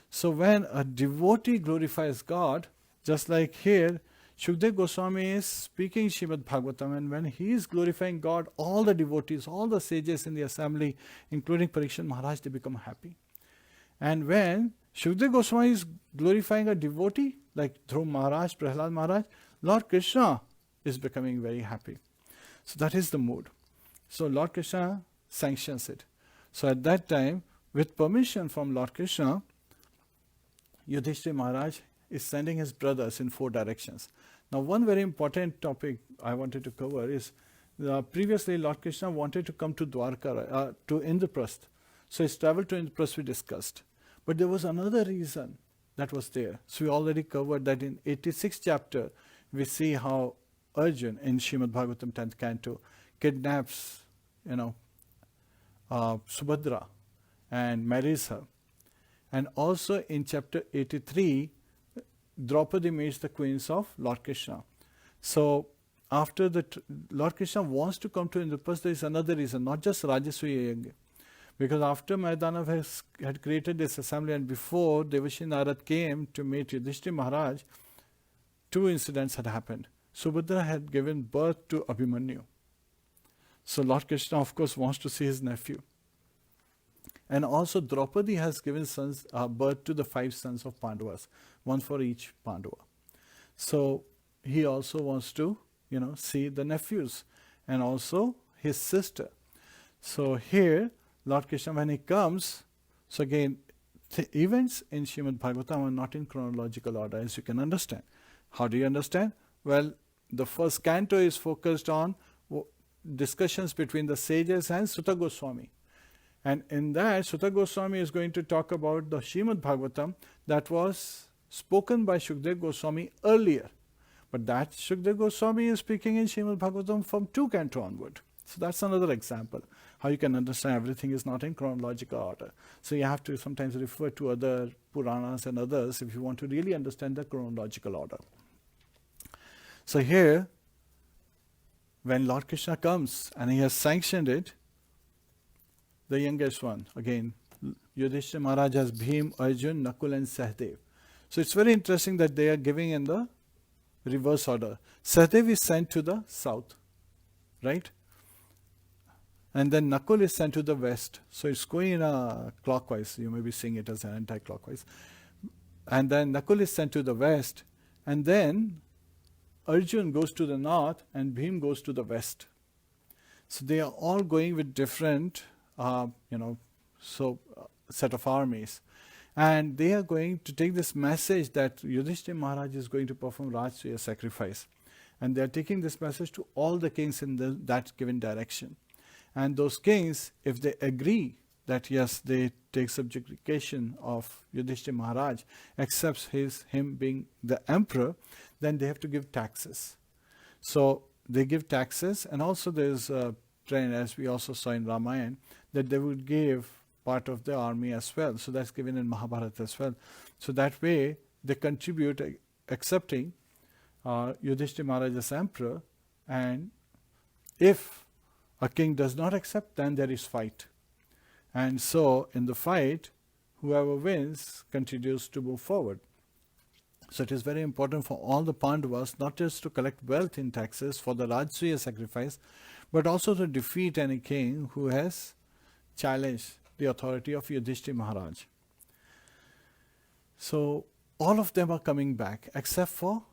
So when a devotee glorifies God, just like here, Shukdev Goswami is speaking Śrīmad-Bhāgavatam, and when he is glorifying God, all the devotees, all the sages in the assembly, including Parikshit Maharaj, they become happy. And when Shukdev Goswami is glorifying a devotee, like Dhruv Maharaj, Prahlad Maharaj, Lord Krishna is becoming very happy. So that is the mood. So Lord Krishna sanctions it. So at that time, with permission from Lord Krishna, Yudhishthira Maharaj is sending his brothers in 4 directions. Now one very important topic I wanted to cover is, previously Lord Krishna wanted to come to Dwarka, to Indraprasth. So his travel to Indraprasth we discussed. But there was another reason that was there. So we already covered that in 86th chapter, we see how Arjun in Śrīmad-Bhāgavatam 10th Canto kidnaps, Subhadra and marries her. And also in chapter 83, Draupadi meets the queens of Lord Krishna. So after Lord Krishna wants to come to Indraprasth, there is another reason, not just Rajasuya Yajna. Because after Mayadanav had created this assembly, and before Devashi Narad came to meet Yudhishthira Maharaj, 2 incidents had happened. Subhadra had given birth to Abhimanyu. So Lord Krishna, of course, wants to see his nephew. And also Draupadi has given birth to the 5 sons of Pandavas, 1 for each Pandava. So he also wants to, see the nephews and also his sister. So here, Lord Krishna, when he comes, so again, the events in Śrīmad-Bhāgavatam are not in chronological order, as you can understand. How do you understand? Well, the first canto is focused on discussions between the sages and Sutta Goswami. And in that, Sutta Goswami is going to talk about the Śrīmad-Bhāgavatam that was spoken by Shukdev Goswami earlier. But that Shukdev Goswami is speaking in Śrīmad-Bhāgavatam from 2 canto onward. So that's another example, how you can understand everything is not in chronological order. So you have to sometimes refer to other Puranas and others if you want to really understand the chronological order. So here, when Lord Krishna comes and he has sanctioned it, the youngest one, again, Yudhishthira Maharaj has Bhim, Arjun, Nakul and Sahadev. So it's very interesting that they are giving in the reverse order. Sahadev is sent to the south, right? And then Nakul is sent to the west. So it's going in clockwise. You may be seeing it as an anti-clockwise. And then Nakul is sent to the west. And then Arjun goes to the north and Bhim goes to the west. So they are all going with different, set of armies. And they are going to take this message that Yudhishthira Maharaj is going to perform Rajsuya sacrifice. And they are taking this message to all the kings in that given direction. And those kings, if they agree that yes, they take subjugation of Yudhishthira Maharaj, accepts him being the emperor, then they have to give taxes. So they give taxes, and also there's a trend, as we also saw in Ramayana, that they would give part of the army as well. So that's given in Mahabharata as well. So that way they contribute accepting Yudhishthira Maharaj as emperor, and if a king does not accept, then there is fight. And so in the fight, whoever wins continues to move forward. So it is very important for all the Pandavas not just to collect wealth in taxes for the Rajsuya sacrifice, but also to defeat any king who has challenged the authority of Yudhishthira Maharaj. So all of them are coming back except for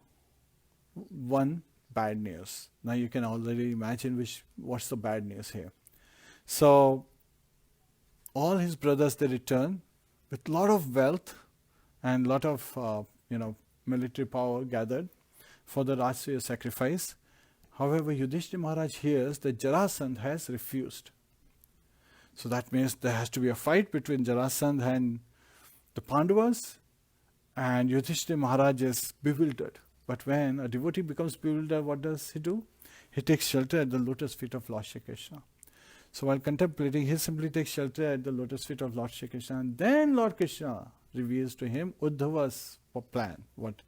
one bad news. Now you can already imagine what's the bad news here. So all his brothers, they return with a lot of wealth and lot of military power gathered for the Rajsuya sacrifice. However, Yudhishthira Maharaj hears that Jarāsandha has refused. So that means there has to be a fight between Jarāsandha and the Pandavas, and Yudhishthira Maharaj is bewildered. But when a devotee becomes bewildered, what does he do? He takes shelter at the lotus feet of Lord Shri Krishna. So while contemplating, he simply takes shelter at the lotus feet of Lord Shri Krishna, and then Lord Krishna reveals to him Uddhava's plan, what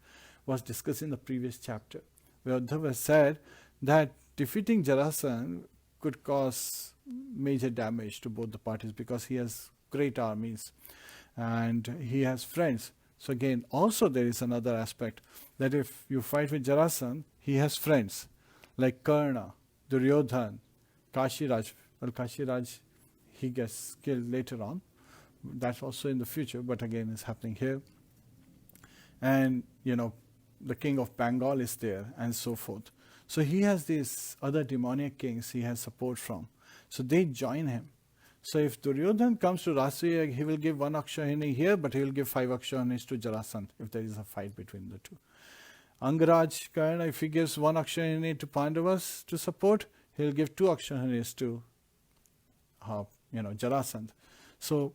was discussed in the previous chapter, where Uddhava said that defeating Jarāsandha could cause major damage to both the parties because he has great armies and he has friends. So again, also there is another aspect that if you fight with Jarāsandha, he has friends like Karna, Duryodhan, Kashiraj. Well, Kashiraj, he gets killed later on. That's also in the future, but again, it's happening here. And, the king of Bengal is there and so forth. So he has these other demoniac kings he has support from. So they join him. So if Duryodhan comes to Rasuya, he will give 1 Akshahini here, but he will give 5 Akshahinis to Jarāsandha if there is a fight between the two. Angaraj Karna, if he gives 1 Akshahini to Pandavas to support, he will give 2 Akshahinis to Jarāsandha. So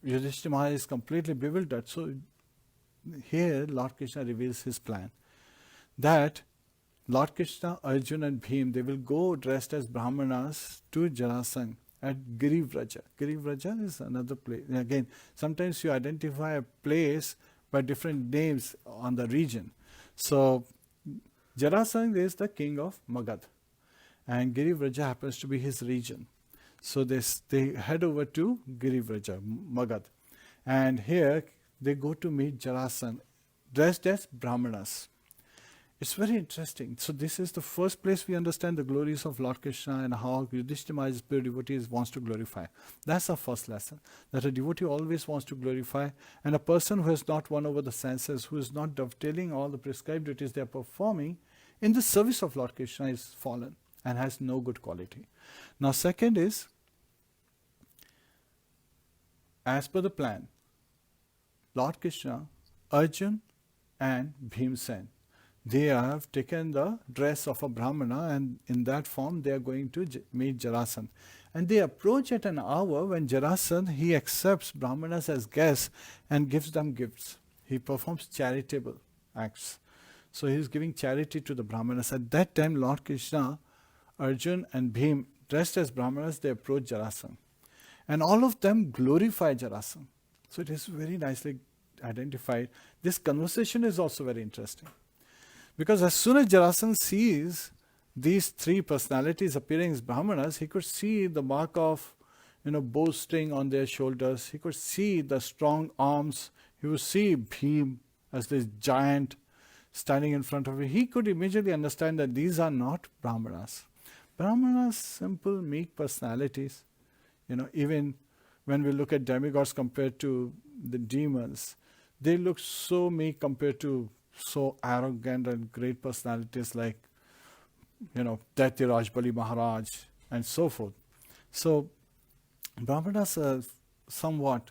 Yudhishthira Maharaj is completely bewildered. So here Lord Krishna reveals his plan. That Lord Krishna, Arjuna and Bhim, they will go dressed as Brahmanas to Jarāsandha at Girivraja. Girivraja is another place. Again, sometimes you identify a place by different names on the region. So Jarāsandha is the king of Magad, and Girivraja happens to be his region. So they head over to Girivraja, Magad. And here they go to meet Jarāsandha, dressed as Brahmanas. It's very interesting. So this is the first place we understand the glories of Lord Krishna and how Yudhishthira Maharaj's pure devotees wants to glorify. That's our first lesson, that a devotee always wants to glorify, and a person who has not won over the senses, who is not dovetailing all the prescribed duties they are performing in the service of Lord Krishna, is fallen and has no good quality. Now second is, as per the plan, Lord Krishna, Arjun and Bhimsen, they have taken the dress of a Brahmana, and in that form they are going to meet Jarāsandha. And they approach at an hour when Jarāsandha, he accepts Brahmanas as guests and gives them gifts. He performs charitable acts. So he is giving charity to the Brahmanas. At that time, Lord Krishna, Arjun and Bhim, dressed as Brahmanas, they approach Jarāsandha. And all of them glorify Jarāsandha. So it is very nicely identified. This conversation is also very interesting. Because as soon as Jarāsandha sees these three personalities appearing as Brahmanas, he could see the mark of bowstring on their shoulders. He could see the strong arms. He would see Bhim as this giant standing in front of him. He could immediately understand that these are not Brahmanas. Brahmanas, simple, meek personalities. Even when we look at demigods compared to the demons, they look so meek compared to so arrogant and great personalities like, Daityaraj Bali Maharaj and so forth. So Brahmanas are somewhat,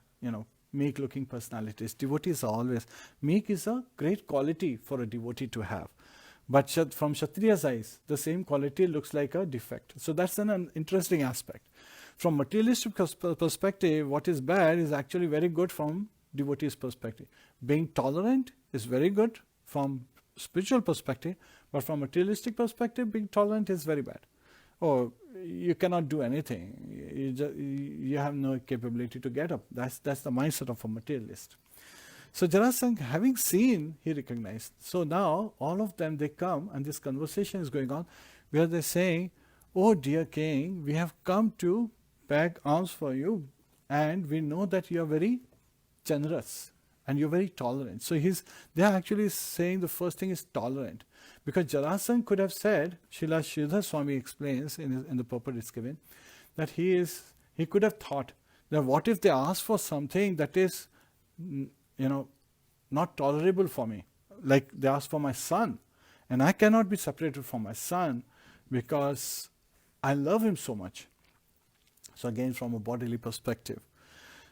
meek looking personalities. Devotees are always, meek is a great quality for a devotee to have. But from Kshatriya's eyes, the same quality looks like a defect. So that's an interesting aspect. From materialistic perspective, what is bad is actually very good from devotee's perspective. Being tolerant is very good from spiritual perspective, but from materialistic perspective, being tolerant is very bad. Or you cannot do anything. You have no capability to get up. That's the mindset of a materialist. So Jarāsandha, having seen, he recognized. So now all of them, they come and this conversation is going on where they're saying, "Oh dear king, we have come to beg alms for you, and we know that you are very generous and you're very tolerant." So they are actually saying the first thing is tolerant. Because Jarāsandha could have said, Srila Sridhar Swami explains in the purport it's given, that he could have thought that what if they ask for something that is, not tolerable for me. Like they ask for my son, and I cannot be separated from my son because I love him so much. So again, from a bodily perspective,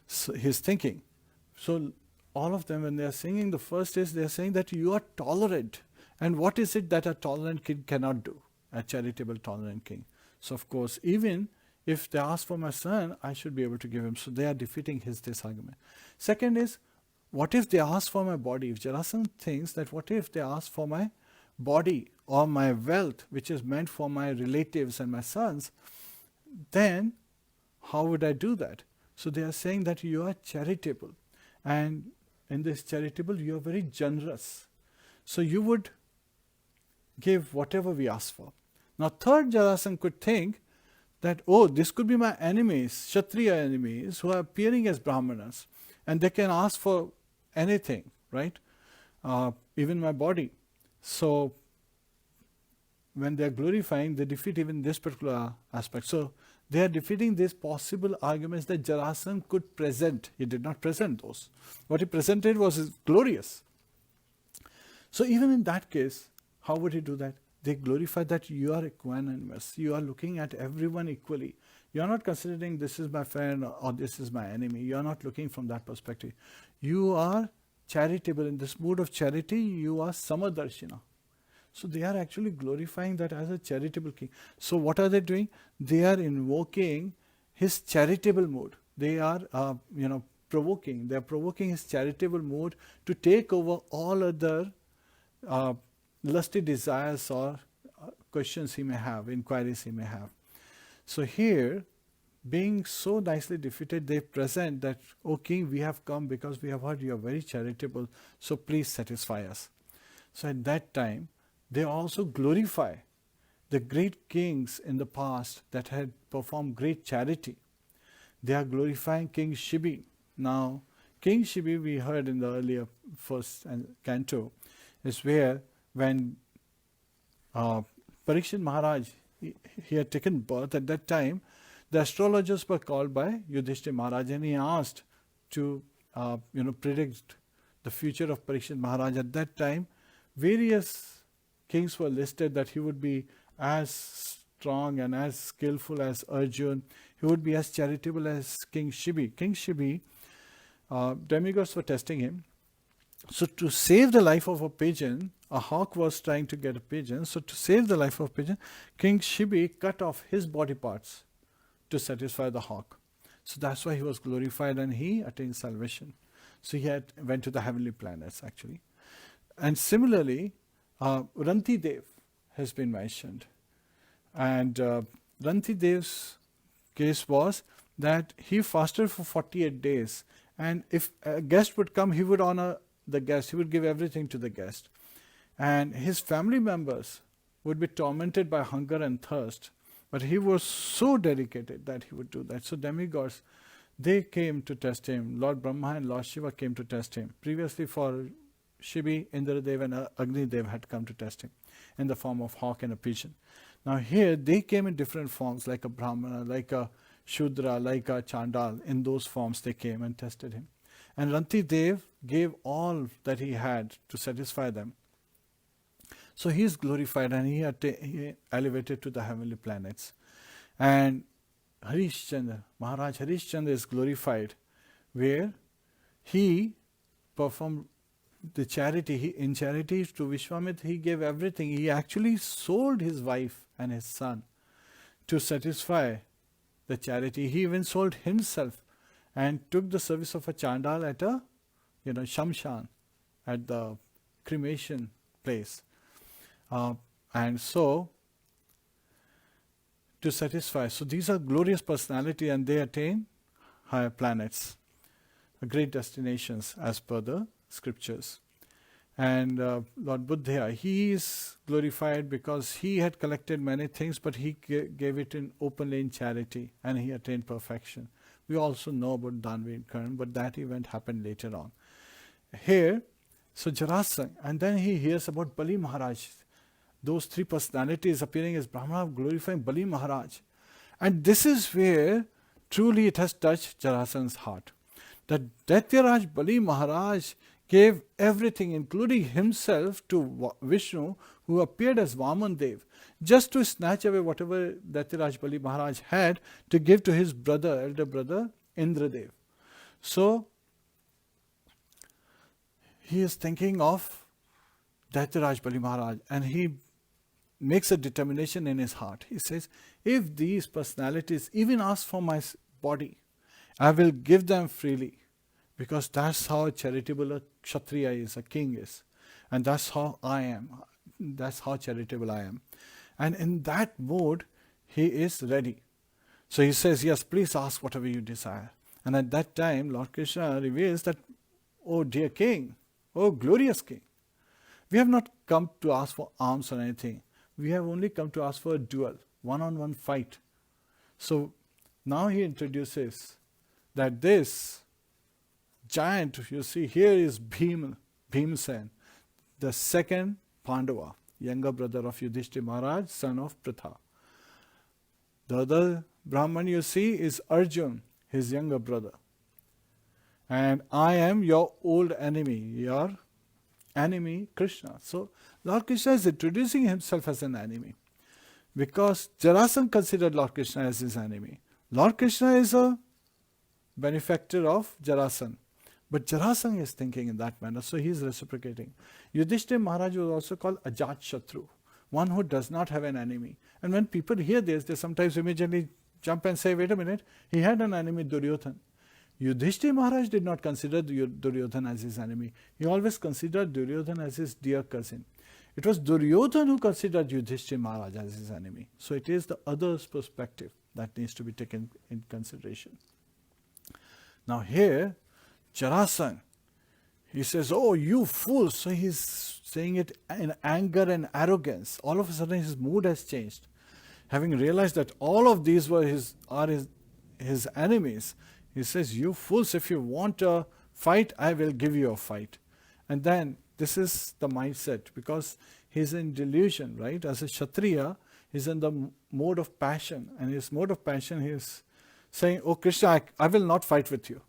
so he's thinking. So all of them, when they are singing, the first is they are saying that you are tolerant. And what is it that a tolerant king cannot do? A charitable tolerant king. So of course, even if they ask for my son, I should be able to give him. So they are defeating this argument. Second is, what if they ask for my body? If Jarāsandha thinks that what if they ask for my body or my wealth, which is meant for my relatives and my sons, then how would I do that? So they are saying that you are charitable. And in this charitable, you are very generous. So you would give whatever we ask for. Now third, Jarāsandha could think that, this could be my enemies, Kshatriya enemies, who are appearing as Brahmanas, and they can ask for anything, right? Even my body. So when they are glorifying, they defeat even this particular aspect. So they are defeating these possible arguments that Jarāsandha could present. He did not present those. What he presented was glorious. So even in that case, how would he do that? They glorify that you are equanimous. You are looking at everyone equally. You are not considering this is my friend or this is my enemy. You are not looking from that perspective. You are charitable. In this mood of charity, you are samadarshina. So they are actually glorifying that as a charitable king. So what are they doing? They are invoking his charitable mood. They are, provoking. They are provoking his charitable mood to take over all other lusty desires or questions he may have, inquiries he may have. So here, being so nicely defeated, they present that, "O king, we have come because we have heard you are very charitable, so please satisfy us." So at that time, they also glorify the great kings in the past that had performed great charity. They are glorifying King Shibi. Now, King Shibi, we heard in the earlier first canto, is where when Parikshit Maharaj, he had taken birth at that time, the astrologers were called by Yudhishthira Maharaj, and he asked to predict the future of Parikshit Maharaj. At that time, various kings were listed that he would be as strong and as skillful as Arjun. He would be as charitable as King Shibi. King Shibi, demigods were testing him. So to save the life of a pigeon, a hawk was trying to get a pigeon. So to save the life of a pigeon, King Shibi cut off his body parts to satisfy the hawk. So that's why he was glorified and he attained salvation. So he went to the heavenly planets actually. And similarly, Ranti Dev has been mentioned. And Ranti Dev's case was that he fasted for 48 days. And if a guest would come, he would honor the guest. He would give everything to the guest. And his family members would be tormented by hunger and thirst. But he was so dedicated that he would do that. So demigods, they came to test him. Lord Brahma and Lord Shiva came to test him. Previously for Shibi, Indradev and Agnidev had come to test him in the form of hawk and a pigeon. Now here they came in different forms, like a Brahmana, like a Shudra, like a Chandal. In those forms they came and tested him. And Ranti Dev gave all that he had to satisfy them. So he is glorified and he elevated to the heavenly planets. And Harishchandra, Maharaj Harishchandra is glorified, where he performed the charity. In charity to Vishwamitra, he gave everything. He actually sold his wife and his son to satisfy the charity. He even sold himself and took the service of a chandal at a shamshan, at the cremation place. And so, to satisfy. So these are glorious personality, and they attain higher planets, great destinations as per the scriptures. And Lord Buddha, he is glorified because he had collected many things, but he gave it in openly in charity, and he attained perfection. We also know about Danvi and Karn, but that event happened later on. Here, so Jarāsandha, and then he hears about Bali Maharaj. Those three personalities appearing as Brahmana glorifying Bali Maharaj. And this is where truly it has touched Jarāsandha's heart. That Daityaraj Bali Maharaj gave everything, including himself, to Vishnu, who appeared as Vaman Dev, just to snatch away whatever Daityaraj Bali Maharaj had to give to his brother, elder brother, Indradev. So, he is thinking of Daityaraj Bali Maharaj, and he makes a determination in his heart. He says, if these personalities even ask for my body, I will give them freely, because that's how charitable a Kshatriya is, a king is. And that's how I am. That's how charitable I am. And in that mode, he is ready. So he says, yes, please ask whatever you desire. And at that time, Lord Krishna reveals that, oh dear king, oh glorious king, we have not come to ask for alms or anything. We have only come to ask for a duel, one-on-one fight. So now he introduces that this giant, you see here is Bhimsen, the second Pandava, younger brother of Yudhishthira Maharaj, son of Pritha. The other Brahman you see is Arjun, his younger brother. And I am your old enemy, your enemy Krishna. So Lord Krishna is introducing himself as an enemy, because Jarāsandha considered Lord Krishna as his enemy. Lord Krishna is a benefactor of Jarāsandha, but Jarāsandha is thinking in that manner, so he is reciprocating. Yudhishthira Maharaj was also called Ajat Shatru, one who does not have an enemy. And when people hear this, they sometimes immediately jump and say, wait a minute, he had an enemy, Duryodhana. Yudhishthira Maharaj did not consider Duryodhana as his enemy. He always considered Duryodhana as his dear cousin. It was Duryodhana who considered Yudhishthira Maharaj as his enemy. So it is the other's perspective that needs to be taken in consideration. Now here, Jarāsandha, he says, oh, you fools. So he's saying it in anger and arrogance. All of a sudden his mood has changed. Having realized that all of these were his enemies, he says, you fools, if you want a fight, I will give you a fight. And then this is the mindset, because he's in delusion, right? As a Kshatriya, he's in the mode of passion. And his mode of passion, he is saying, oh Krishna, I will not fight with you,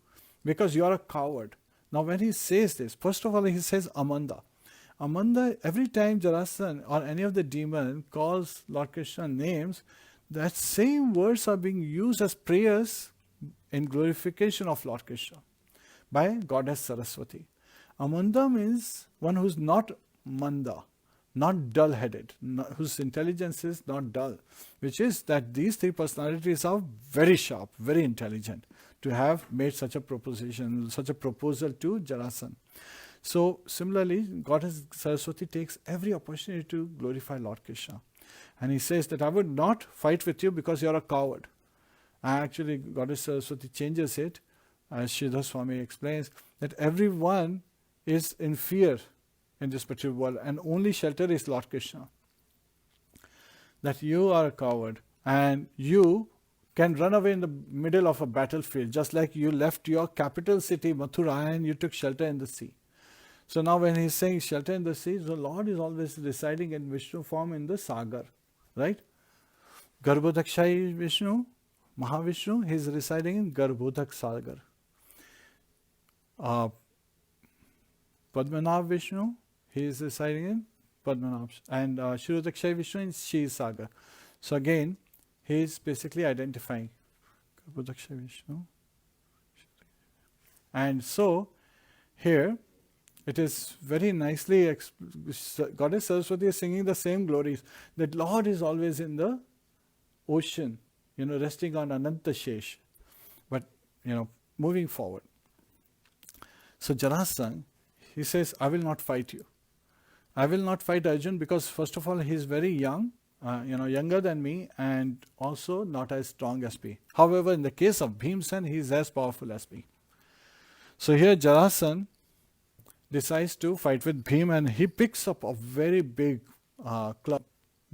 because you are a coward. Now when he says this, first of all he says Amanda. Amanda, every time Jarāsandha or any of the demon calls Lord Krishna names, that same words are being used as prayers in glorification of Lord Krishna by Goddess Saraswati. Amanda means one who's not manda, not dull-headed, whose intelligence is not dull, which is that these three personalities are very sharp, very intelligent, to have made such a proposition, such a proposal to Jarāsandha. So similarly, Goddess Saraswati takes every opportunity to glorify Lord Krishna. And he says that I would not fight with you because you are a coward. Actually, Goddess Saraswati changes it, as Sridhar Swami explains, that everyone is in fear in this material world, and only shelter is Lord Krishna. That you are a coward, and you can run away in the middle of a battlefield, just like you left your capital city, Mathura, and you took shelter in the sea. So now when he's saying shelter in the sea, the Lord is always residing in Vishnu form in the Sagar, right? Garbhodakshai Vishnu, Mahavishnu, he is residing in Garbhodak Sagar. Padmanabh Vishnu, he is residing in Padmanabh, and Shirodakshay Vishnu in Kshisagar. So again, he is basically identifying Shirodakshay Vishnu. And so, here, it is very nicely, Goddess Saraswati is singing the same glories, that Lord is always in the ocean, resting on Ananta Shesh. But, moving forward. So Jarāsandha, he says, I will not fight you. I will not fight Arjun because first of all, he is very young, younger than me, and also not as strong as me. However, in the case of Bhimsen, he is as powerful as me. So here Jarāsandha decides to fight with Bhim, and he picks up a very big club,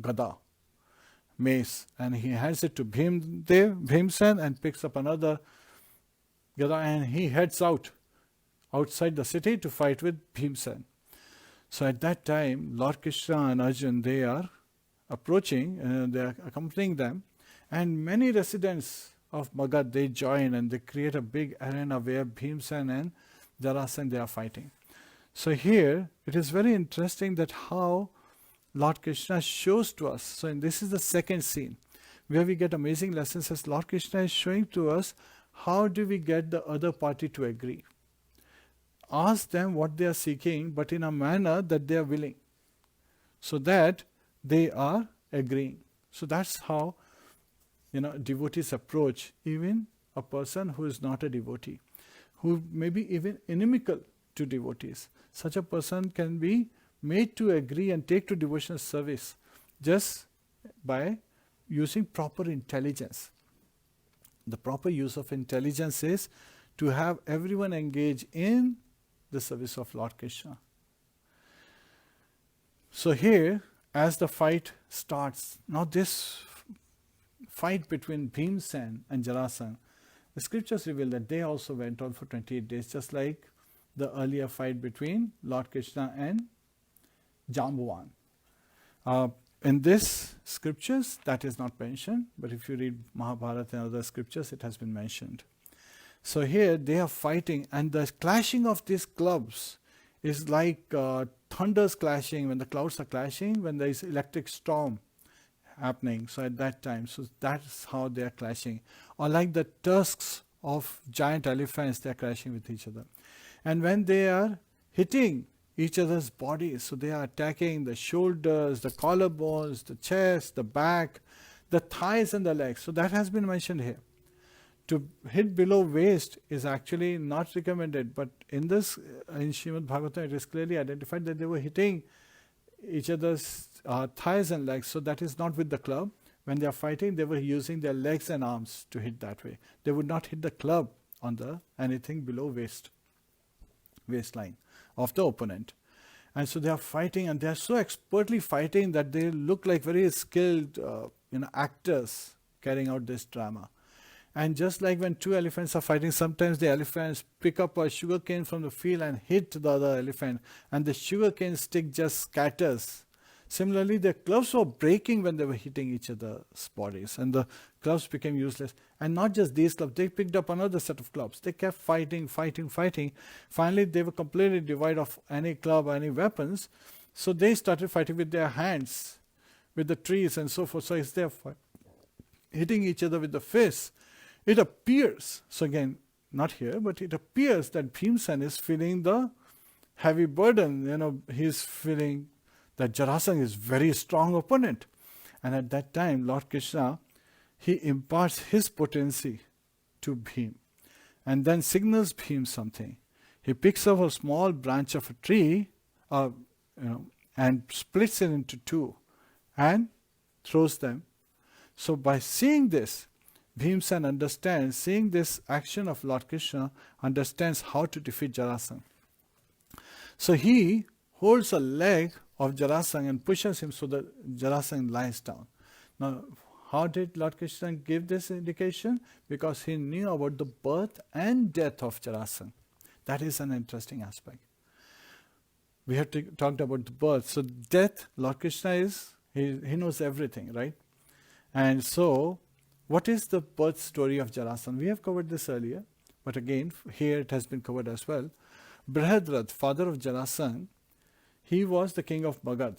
Gada, mace, and he hands it to Bhimsen, and picks up another Gada, and he heads outside the city to fight with Bhimsen. So at that time, Lord Krishna and Arjun, they are approaching, they are accompanying them, and many residents of Magad, they join and they create a big arena where Bhimsen and Jarāsandha, they are fighting. So here, it is very interesting that how Lord Krishna shows to us. So this is the second scene, where we get amazing lessons as Lord Krishna is showing to us how do we get the other party to agree. Ask them what they are seeking, but in a manner that they are willing, so that they are agreeing. So that's how devotees approach even a person who is not a devotee, who may be even inimical to devotees. Such a person can be made to agree and take to devotional service just by using proper intelligence. The proper use of intelligence is to have everyone engage in the service of Lord Krishna. So here, as the fight starts, now this fight between Bhimsen and Jarāsandha, the scriptures reveal that they also went on for 28 days, just like the earlier fight between Lord Krishna and Jambavan. In this scriptures, that is not mentioned, but if you read Mahabharata and other scriptures, it has been mentioned. So here they are fighting, and the clashing of these clubs is like thunders clashing, when the clouds are clashing, when there is electric storm happening. So at that time, so that's how they are clashing. Or like the tusks of giant elephants, they are clashing with each other. And when they are hitting each other's bodies, so they are attacking the shoulders, the collarbones, the chest, the back, the thighs and the legs. So that has been mentioned here. To hit below waist is actually not recommended, but in this, in Śrīmad-Bhāgavatam, it is clearly identified that they were hitting each other's thighs and legs. So that is not with the club. When they are fighting, they were using their legs and arms to hit that way. They would not hit the club on the anything below waistline of the opponent. And so they are fighting, and they are so expertly fighting that they look like very skilled actors carrying out this drama. And just like when two elephants are fighting, sometimes the elephants pick up a sugar cane from the field and hit the other elephant, and the sugar cane stick just scatters. Similarly, the clubs were breaking when they were hitting each other's bodies, and the clubs became useless. And not just these clubs, they picked up another set of clubs. They kept fighting. Finally, they were completely devoid of any club or any weapons. So they started fighting with their hands, with the trees and so forth. So it's their hitting each other with the fists. It appears, so again, not here, but it appears that Bhimsen is feeling the heavy burden. He's feeling that Jarāsandha is very strong opponent. And at that time, Lord Krishna, he imparts his potency to Bhim, and then signals Bhim something. He picks up a small branch of a tree, and splits it into two, and throws them. So by seeing this, Bhimsen understands, seeing this action of Lord Krishna, understands how to defeat Jarāsandha. So he holds a leg of Jarāsandha and pushes him so that Jarāsandha lies down. Now, how did Lord Krishna give this indication? Because he knew about the birth and death of Jarāsandha. That is an interesting aspect. We have talked about the birth. So death, Lord Krishna he knows everything, right? And so, what is the birth story of Jarāsandha? We have covered this earlier, but again, here it has been covered as well. Brihadrat, father of Jarāsandha, he was the king of Magad,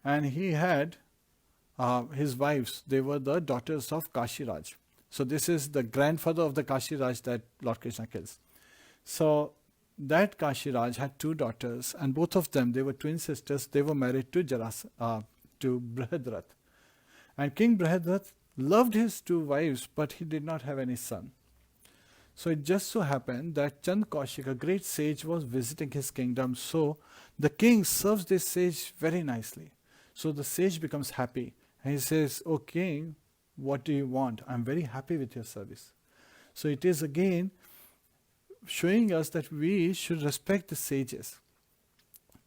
and he had his wives. They were the daughters of Kashiraj. So this is the grandfather of the Kashiraj that Lord Krishna kills. So that Kashiraj had two daughters, and both of them, they were twin sisters. They were married to Brihadrat. And King Brihadrat loved his two wives, but he did not have any son. So it just so happened that Chand Kaushik, a great sage, was visiting his kingdom. So the king serves this sage very nicely. So the sage becomes happy. And he says, "O king, what do you want? I'm very happy with your service." So it is again showing us that we should respect the sages.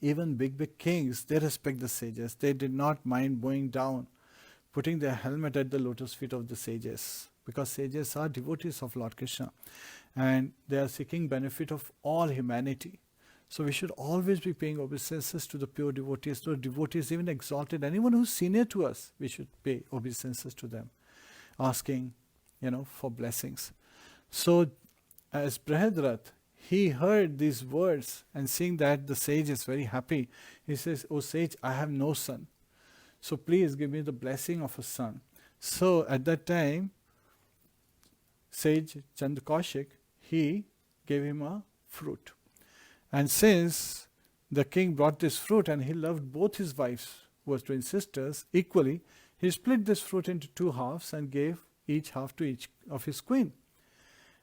Even big kings, they respect the sages. They did not mind bowing down, putting their helmet at the lotus feet of the sages, because sages are devotees of Lord Krishna and they are seeking benefit of all humanity. So we should always be paying obeisances to the pure devotees, to the devotees even exalted. Anyone who's senior to us, we should pay obeisances to them, asking, for blessings. So as Brihadrat, he heard these words, and seeing that the sage is very happy, he says, "O sage, I have no son. So please give me the blessing of a son." So at that time, sage Chand Kaushik, he gave him a fruit. And since the king brought this fruit and he loved both his wives, who were twin sisters, equally, he split this fruit into two halves and gave each half to each of his queen.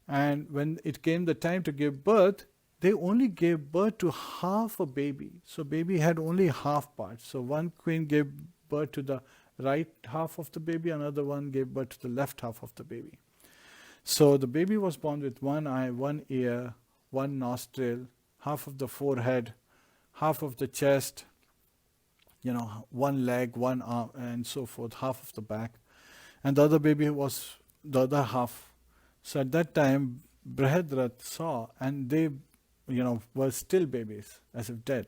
And when it came the time to give birth, they only gave birth to half a baby. So baby had only half part. So one queen gave birth to the right half of the baby, another one gave birth to the left half of the baby. So the baby was born with one eye, one ear, one nostril, half of the forehead, half of the chest, one leg, one arm, and so forth, half of the back. And the other baby was the other half. So at that time, Brihadrat saw, and they, were still babies, as if dead.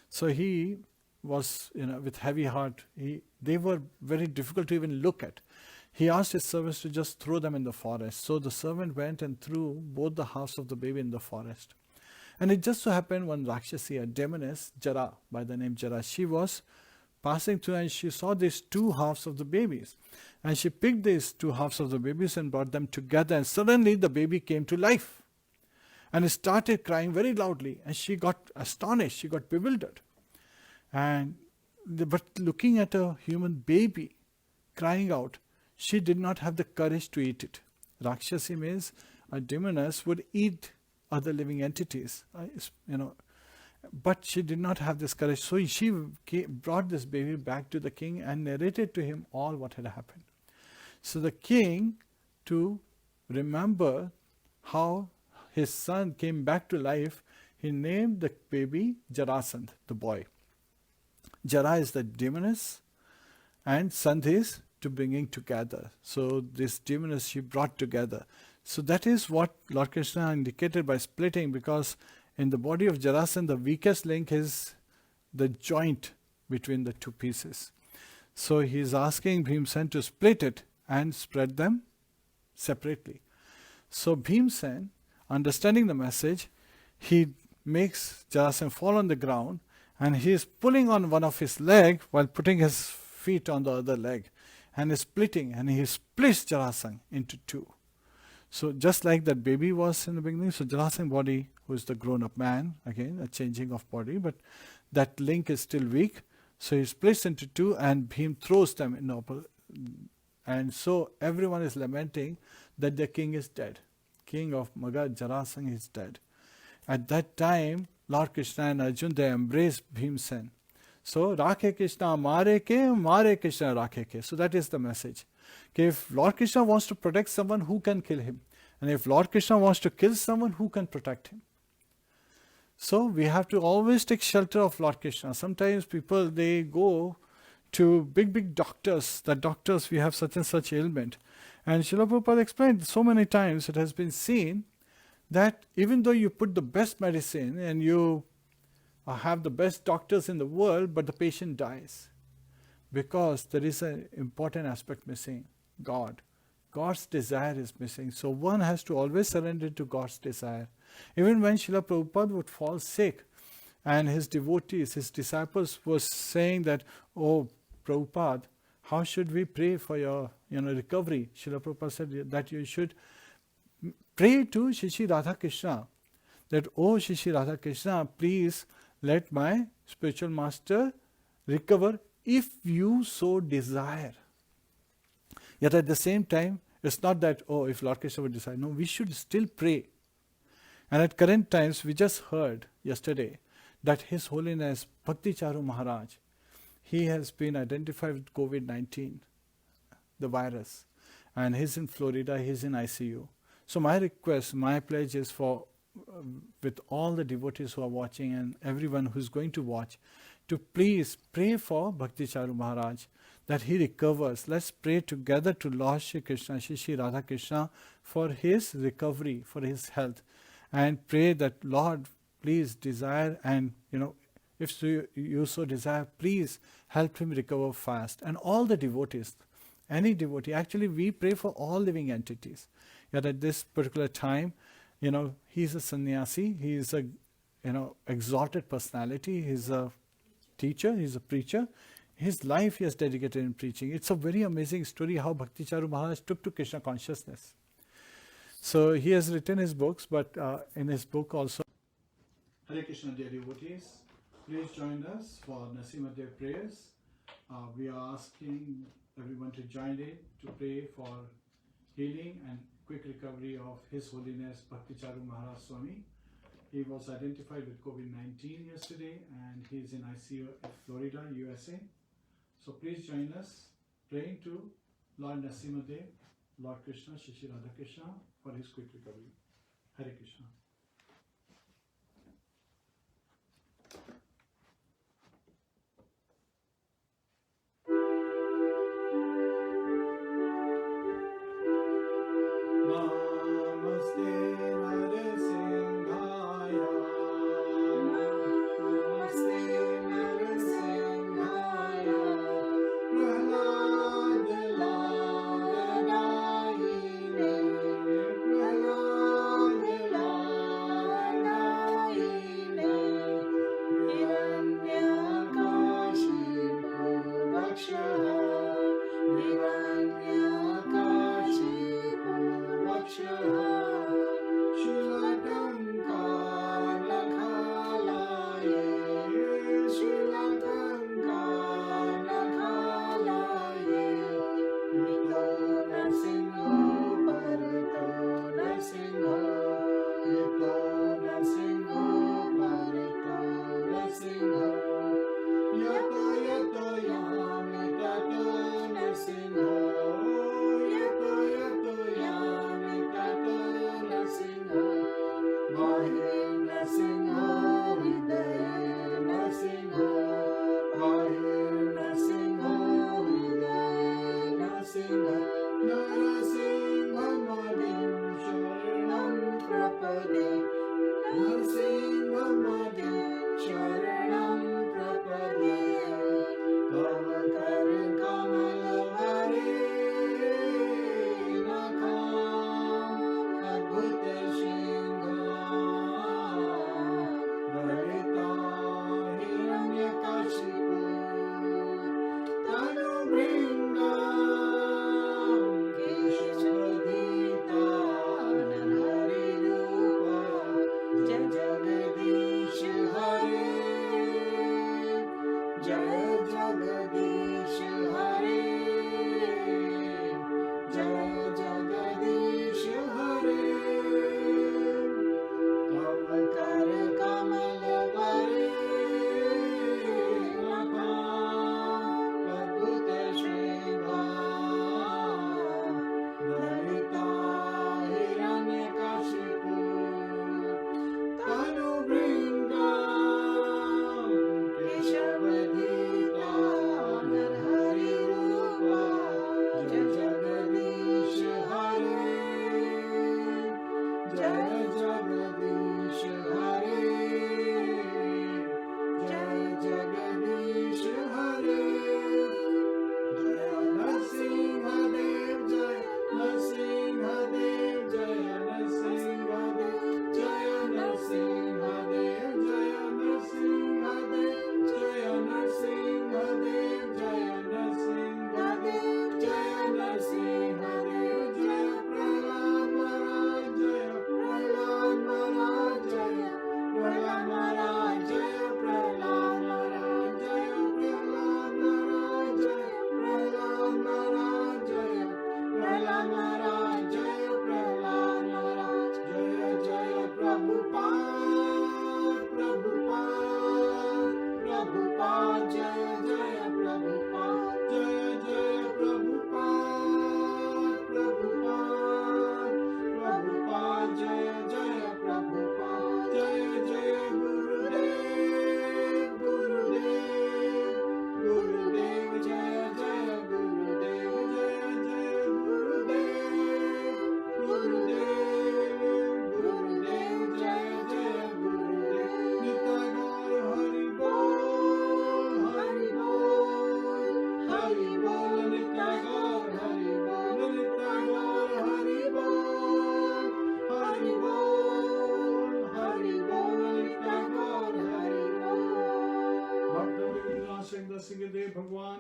So he was, with heavy heart. They were very difficult to even look at. He asked his servants to just throw them in the forest. So the servant went and threw both the halves of the baby in the forest. And it just so happened one Rakshasi, a demoness, Jara, by the name Jara, she was passing through and she saw these two halves of the babies. And she picked these two halves of the babies and brought them together. And suddenly the baby came to life. And it started crying very loudly. And she got astonished. She got bewildered. But looking at a human baby crying out, she did not have the courage to eat it. Rakshasi means a demoness would eat other living entities, but she did not have this courage. So she brought this baby back to the king and narrated to him all what had happened. So the king, to remember how his son came back to life, he named the baby Jarāsandha, the boy. Jara is the demoness and Sandh is to bringing together. So this demoness she brought together. So that is what Lord Krishna indicated by splitting, because in the body of Jarāsandha, the weakest link is the joint between the two pieces. So he is asking Bhimsen to split it and spread them separately. So Bhimsen, understanding the message, he makes Jarāsandha fall on the ground and he is pulling on one of his leg while putting his feet on the other leg and is splitting, and he splits Jarāsandha into two. So just like that baby was in the beginning, so Jarāsandha's body, who is the grown-up man, again a changing of body, but that link is still weak. So he splits into two and Bhim throws them in opposite. And so everyone is lamenting that the king is dead. King of Magad, Jarāsandha, is dead. At that time, Lord Krishna and Arjuna, they embrace Bhimsen. So, Rakhe Krishna Mare Krishna Rakhe ke. So that is the message. Okay, if Lord Krishna wants to protect someone, who can kill him? And if Lord Krishna wants to kill someone, who can protect him? So we have to always take shelter of Lord Krishna. Sometimes people, they go to big doctors, that doctors, we have such and such ailment. And Srila Prabhupada explained so many times, it has been seen that even though you put the best medicine and you have the best doctors in the world, but the patient dies. Because there is an important aspect missing, God. God's desire is missing. So one has to always surrender to God's desire. Even when Srila Prabhupada would fall sick, and his devotees, his disciples was saying that, oh Prabhupada, how should we pray for your recovery? Srila Prabhupada said that you should pray to Shri Radha Krishna, that, oh Shri Radha Krishna, please let my spiritual master recover if you so desire. Yet at the same time, it's not that, oh, if Lord Krishna would decide. No, we should still pray. And at current times, we just heard yesterday that His Holiness Bhakti Charu Maharaj, he has been identified with COVID-19, the virus. And he's in Florida, he's in ICU. So my request, my pledge is for, with all the devotees who are watching and everyone who's going to watch, to please pray for Bhakti Charu Maharaj, that he recovers. Let's pray together to Lord Shri Krishna, Shri Radha Krishna, for his recovery, for his health. And pray that, Lord, please desire, and if you so desire, please help him recover fast. And all the devotees, any devotee, actually we pray for all living entities. Yet at this particular time, he's a sannyasi, he is a exalted personality, he's a teacher, he's a preacher. His life he has dedicated in preaching. It's a very amazing story how Bhakti Charu Maharaj took to Krishna consciousness. So he has written his books, but in his book also. Hare Krishna, dear devotees, please join us for Narasimha Dev prayers. We are asking everyone to join in to pray for healing and quick recovery of His Holiness Bhakti Charu Maharaj Swami. He was identified with COVID-19 yesterday and he is in ICU at Florida, USA. So please join us praying to Lord Narasimha Dev, Lord Krishna, Shri Radha Krishna, for his quick recovery. Hare Krishna.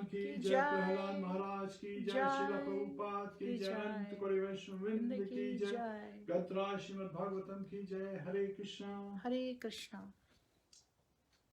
भगवान की जय, प्रहलाद महाराज की जय, श्रील प्रभुपाद की जय, अनंत कोटि वैष्णव वृंद की जय, गतराज श्रीमद् भागवतम की जय। हरे कृष्णा हरे कृष्णा।